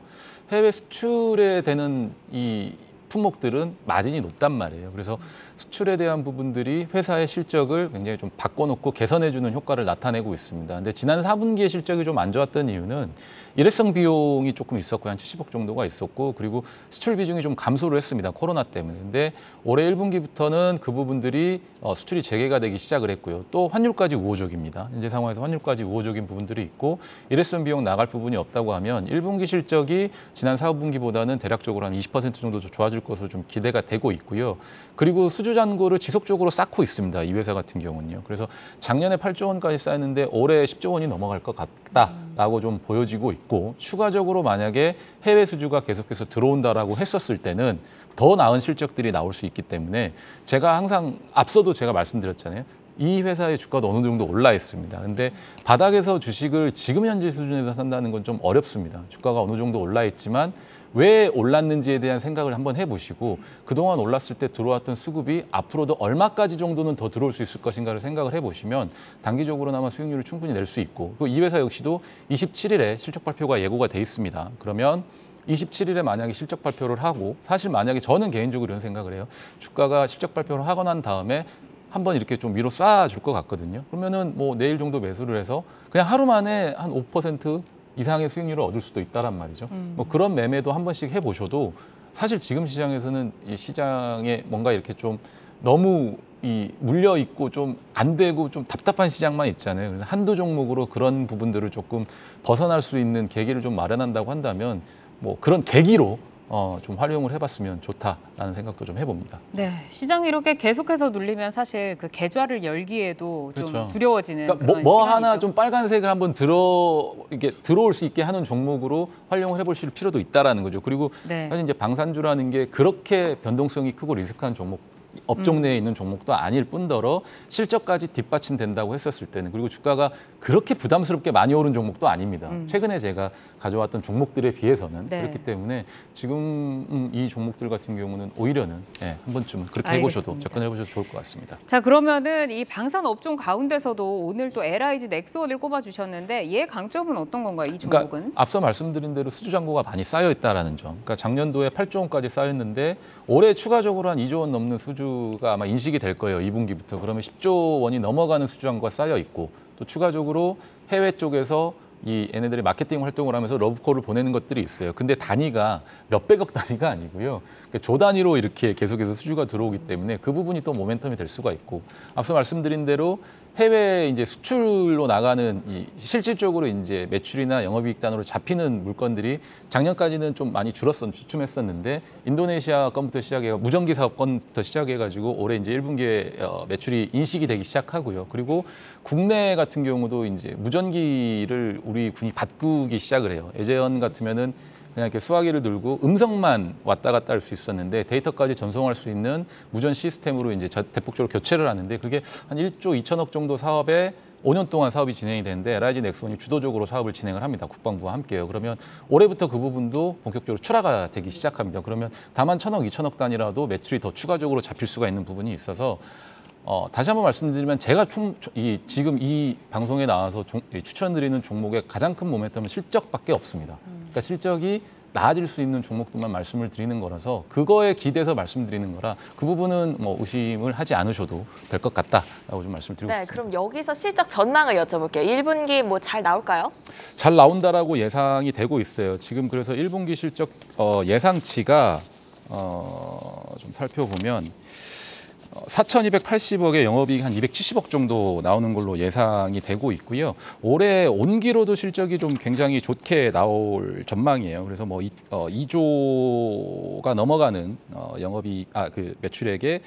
해외 수출에 되는 이 품목들은 마진이 높단 말이에요. 그래서 수출에 대한 부분들이 회사의 실적을 굉장히 좀 바꿔놓고 개선해주는 효과를 나타내고 있습니다. 근데 지난 4분기에 실적이 좀 안 좋았던 이유는 일회성 비용이 조금 있었고 한 70억 정도가 있었고 그리고 수출 비중이 좀 감소를 했습니다. 코로나 때문에. 근데 올해 1분기부터는 그 부분들이 수출이 재개가 되기 시작을 했고요. 또 환율까지 우호적입니다. 현재 상황에서 환율까지 우호적인 부분들이 있고 일회성 비용 나갈 부분이 없다고 하면 1분기 실적이 지난 4분기보다는 대략적으로 한 20% 정도 좋아질 것으로 좀 기대가 되고 있고요. 그리고 수주 잔고를 지속적으로 쌓고 있습니다. 이 회사 같은 경우는요. 그래서 작년에 8조 원까지 쌓였는데 올해 10조 원이 넘어갈 것 같다라고 좀 보여지고 있고 추가적으로 만약에 해외 수주가 계속해서 들어온다라고 했었을 때는 더 나은 실적들이 나올 수 있기 때문에 제가 항상 앞서도 제가 말씀드렸잖아요. 이 회사의 주가도 어느 정도 올라 있습니다. 근데 바닥에서 주식을 지금 현재 수준에서 산다는 건 좀 어렵습니다. 주가가 어느 정도 올라 있지만 왜 올랐는지에 대한 생각을 한번 해보시고 그동안 올랐을 때 들어왔던 수급이 앞으로도 얼마까지 정도는 더 들어올 수 있을 것인가를 생각을 해보시면 단기적으로나마 수익률을 충분히 낼 수 있고 그리고 이 회사 역시도 27일에 실적 발표가 예고가 돼 있습니다. 그러면 27일에 만약에 실적 발표를 하고 사실 만약에 저는 개인적으로 이런 생각을 해요. 주가가 실적 발표를 하고 난 다음에 한번 이렇게 좀 위로 쏴줄 것 같거든요. 그러면은 뭐 내일 정도 매수를 해서 그냥 하루 만에 한 5% 이상의 수익률을 얻을 수도 있다란 말이죠. 뭐 그런 매매도 한 번씩 해보셔도 사실 지금 시장에서는 이 시장에 뭔가 이렇게 좀 너무 이 물려 있고 좀 안 되고 좀 답답한 시장만 있잖아요. 그래서 한두 종목으로 그런 부분들을 조금 벗어날 수 있는 계기를 좀 마련한다고 한다면 뭐 그런 계기로 좀 활용을 해봤으면 좋다라는 생각도 좀 해봅니다.
네, 시장이 이렇게 계속해서 눌리면 사실 그 계좌를 열기에도 좀
그렇죠.
두려워지는
그러니까
그런
뭐
시간이죠.
하나 좀 빨간색을 한번 이게 들어올 수 있게 하는 종목으로 활용을 해보실 필요도 있다라는 거죠. 그리고
네.
사실 이제 방산주라는 게 그렇게 변동성이 크고 리스크한 종목. 업종 내에 있는 종목도 아닐 뿐더러 실적까지 뒷받침된다고 했었을 때는 그리고 주가가 그렇게 부담스럽게 많이 오른 종목도 아닙니다. 최근에 제가 가져왔던 종목들에 비해서는
네.
그렇기 때문에 지금 이 종목들 같은 경우는 오히려는 한 번쯤은 그렇게 해보셔도
알겠습니다.
접근해보셔도 좋을 것 같습니다.
자, 그러면은 이 방산 업종 가운데서도 오늘 또 LIG 넥스원을 꼽아주셨는데 얘 강점은 어떤 건가요? 이 종목은?
그러니까 앞서 말씀드린 대로 수주 잔고가 많이 쌓여 있다라는 점. 그러니까 작년도에 8조 원까지 쌓였는데 올해 추가적으로 한 2조 원 넘는 수주가 아마 인식이 될 거예요. 2분기부터. 그러면 10조 원이 넘어가는 수주 잔고가 쌓여 있고 또 추가적으로 해외 쪽에서 이 얘네들이 마케팅 활동을 하면서 러브콜을 보내는 것들이 있어요. 근데 단위가 몇백억 단위가 아니고요. 조 단위로 이렇게 계속해서 수주가 들어오기 때문에 그 부분이 또 모멘텀이 될 수가 있고 앞서 말씀드린 대로 해외 이제 수출로 나가는 이 실질적으로 이제 매출이나 영업이익단으로 잡히는 물건들이 작년까지는 좀 많이 주춤했었는데 인도네시아 건부터 시작해 무전기 사업 건부터 시작해가지고 올해 이제 1분기에 매출이 인식이 되기 시작하고요. 그리고 국내 같은 경우도 이제 무전기를 우리 군이 바꾸기 시작을 해요. 예전 같으면은 그냥 이렇게 수화기를 들고 음성만 왔다 갔다 할 수 있었는데 데이터까지 전송할 수 있는 무전 시스템으로 이제 대폭적으로 교체를 하는데 그게 한 1조 2천억 정도 사업에 5년 동안 사업이 진행이 되는데 LIG 넥스원이 주도적으로 사업을 진행을 합니다. 국방부와 함께요. 그러면 올해부터 그 부분도 본격적으로 출하가 되기 시작합니다. 그러면 다만 1천억, 2천억 단위라도 매출이 더 추가적으로 잡힐 수가 있는 부분이 있어서 다시 한번 말씀드리면 제가 지금 이 방송에 나와서 추천드리는 종목의 가장 큰 모멘텀은 실적밖에 없습니다. 그러니까 실적이 나아질 수 있는 종목들만 말씀을 드리는 거라서 그거에 기대서 말씀드리는 거라 그 부분은 뭐 의심을 하지 않으셔도 될 것 같다라고 좀 말씀드리고
네,
싶습니다.
그럼 여기서 실적 전망을 여쭤볼게요. 1분기 뭐 잘 나올까요?
잘 나온다라고 예상이 되고 있어요. 지금 그래서 1분기 실적 예상치가 좀 살펴보면 4,280억의 영업이익 한 270억 정도 나오는 걸로 예상이 되고 있고요. 올해 온기로도 실적이 좀 굉장히 좋게 나올 전망이에요. 그래서 뭐 2조가 넘어가는 그 매출액에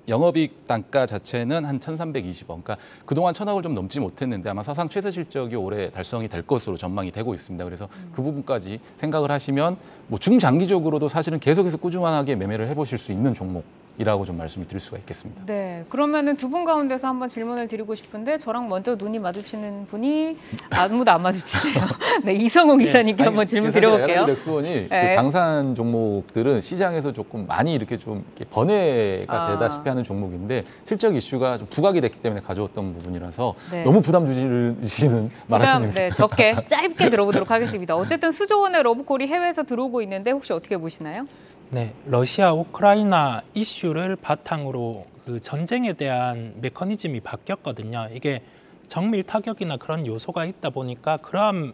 영업이익 단가 자체는 한 1,320원. 그러니까 그동안 1,000억을 좀 넘지 못했는데 아마 사상 최저 실적이 올해 달성이 될 것으로 전망이 되고 있습니다. 그래서 그 부분까지 생각을 하시면 뭐 중장기적으로도 사실은 계속해서 꾸준하게 매매를 해보실 수 있는 종목이라고 좀 말씀을 드릴 수가 있겠습니다.
네, 그러면은 두 분 가운데서 한번 질문을 드리고 싶은데 저랑 먼저 눈이 마주치는 분이 아무도 안 마주치네요. 네, 이성웅 기사님께 한번 질문 드려볼게요.
LG 넥스원이
네.
그 방산 종목들은 시장에서 조금 많이 이렇게 좀 이렇게 번외가 되다시피 하는 종목인데 실적 이슈가 좀 부각이 됐기 때문에 가져왔던 부분이라서
네.
너무 부담 주시는 말하시는
네, 적게 짧게 들어보도록 하겠습니다. 어쨌든 수조 원의 러브콜이 해외에서 들어오고 있는데 혹시 어떻게 보시나요?
네, 러시아 우크라이나 이슈를 바탕으로 그 전쟁에 대한 메커니즘이 바뀌었거든요. 이게 정밀 타격이나 그런 요소가 있다 보니까 그러한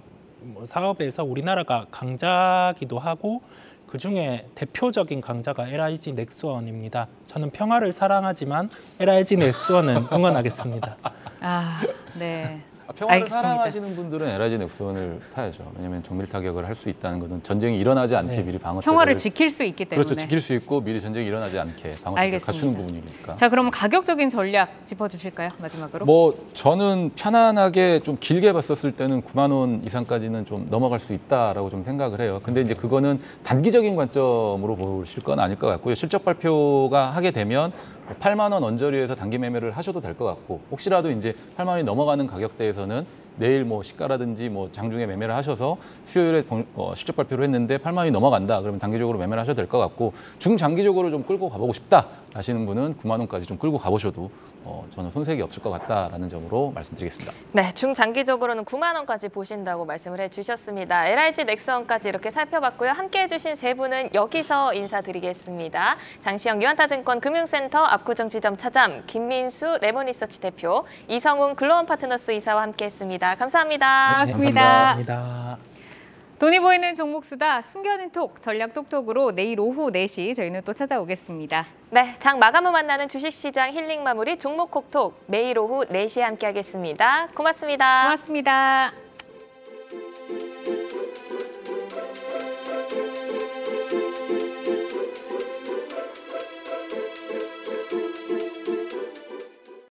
사업에서 우리나라가 강자기도 하고 그중에 대표적인 강자가 LIG 넥스원입니다. 저는 평화를 사랑하지만 LIG 넥스원은 응원하겠습니다.
아, 네.
평화를
알겠습니다.
사랑하시는 분들은 LIG 넥스원을 사야죠. 왜냐하면 정밀 타격을 할 수 있다는 것은 전쟁이 일어나지 않게
네.
미리 방어
평화를
태세를
지킬 수 있기 때문에.
그렇죠. 지킬 수 있고 미리 전쟁이 일어나지 않게 방어 태세를
알겠습니다.
갖추는 부분이니까.
자, 그럼 가격적인 전략 짚어주실까요? 마지막으로.
뭐 저는 편안하게 좀 길게 봤었을 때는 9만 원 이상까지는 좀 넘어갈 수 있다라고 좀 생각을 해요. 근데 이제 그거는 단기적인 관점으로 보실 건 아닐 것 같고요. 실적 발표가 하게 되면 8만 원 언저리에서 단기 매매를 하셔도 될 것 같고 혹시라도 이제 8만 원이 넘어가는 가격대에서는 내일 뭐 시가라든지 뭐 장중에 매매를 하셔서 수요일에 실적 발표를 했는데 8만 원이 넘어간다. 그러면 단기적으로 매매를 하셔도 될 것 같고 중장기적으로 좀 끌고 가보고 싶다 하시는 분은 9만 원까지 좀 끌고 가보셔도 저는 손색이 없을 것 같다라는 점으로 말씀드리겠습니다.
네, 중장기적으로는 9만 원까지 보신다고 말씀을 해주셨습니다. LIG 넥스원까지 이렇게 살펴봤고요. 함께해 주신 세 분은 여기서 인사드리겠습니다. 장시영 유한타증권 금융센터 압구정지점 차장, 김민수 레몬리서치 대표, 이성웅 글로원 파트너스 이사와 함께했습니다. 감사합니다.
고맙습니다.
감사합니다.
돈이 보이는 종목 수다 숨겨진 톡 전략 톡톡으로 내일 오후 4시 저희는 또 찾아오겠습니다.
네, 장 마감 후 만나는 주식시장 힐링 마무리 종목 콕톡 매일 오후 4시에 함께하겠습니다. 고맙습니다.
고맙습니다.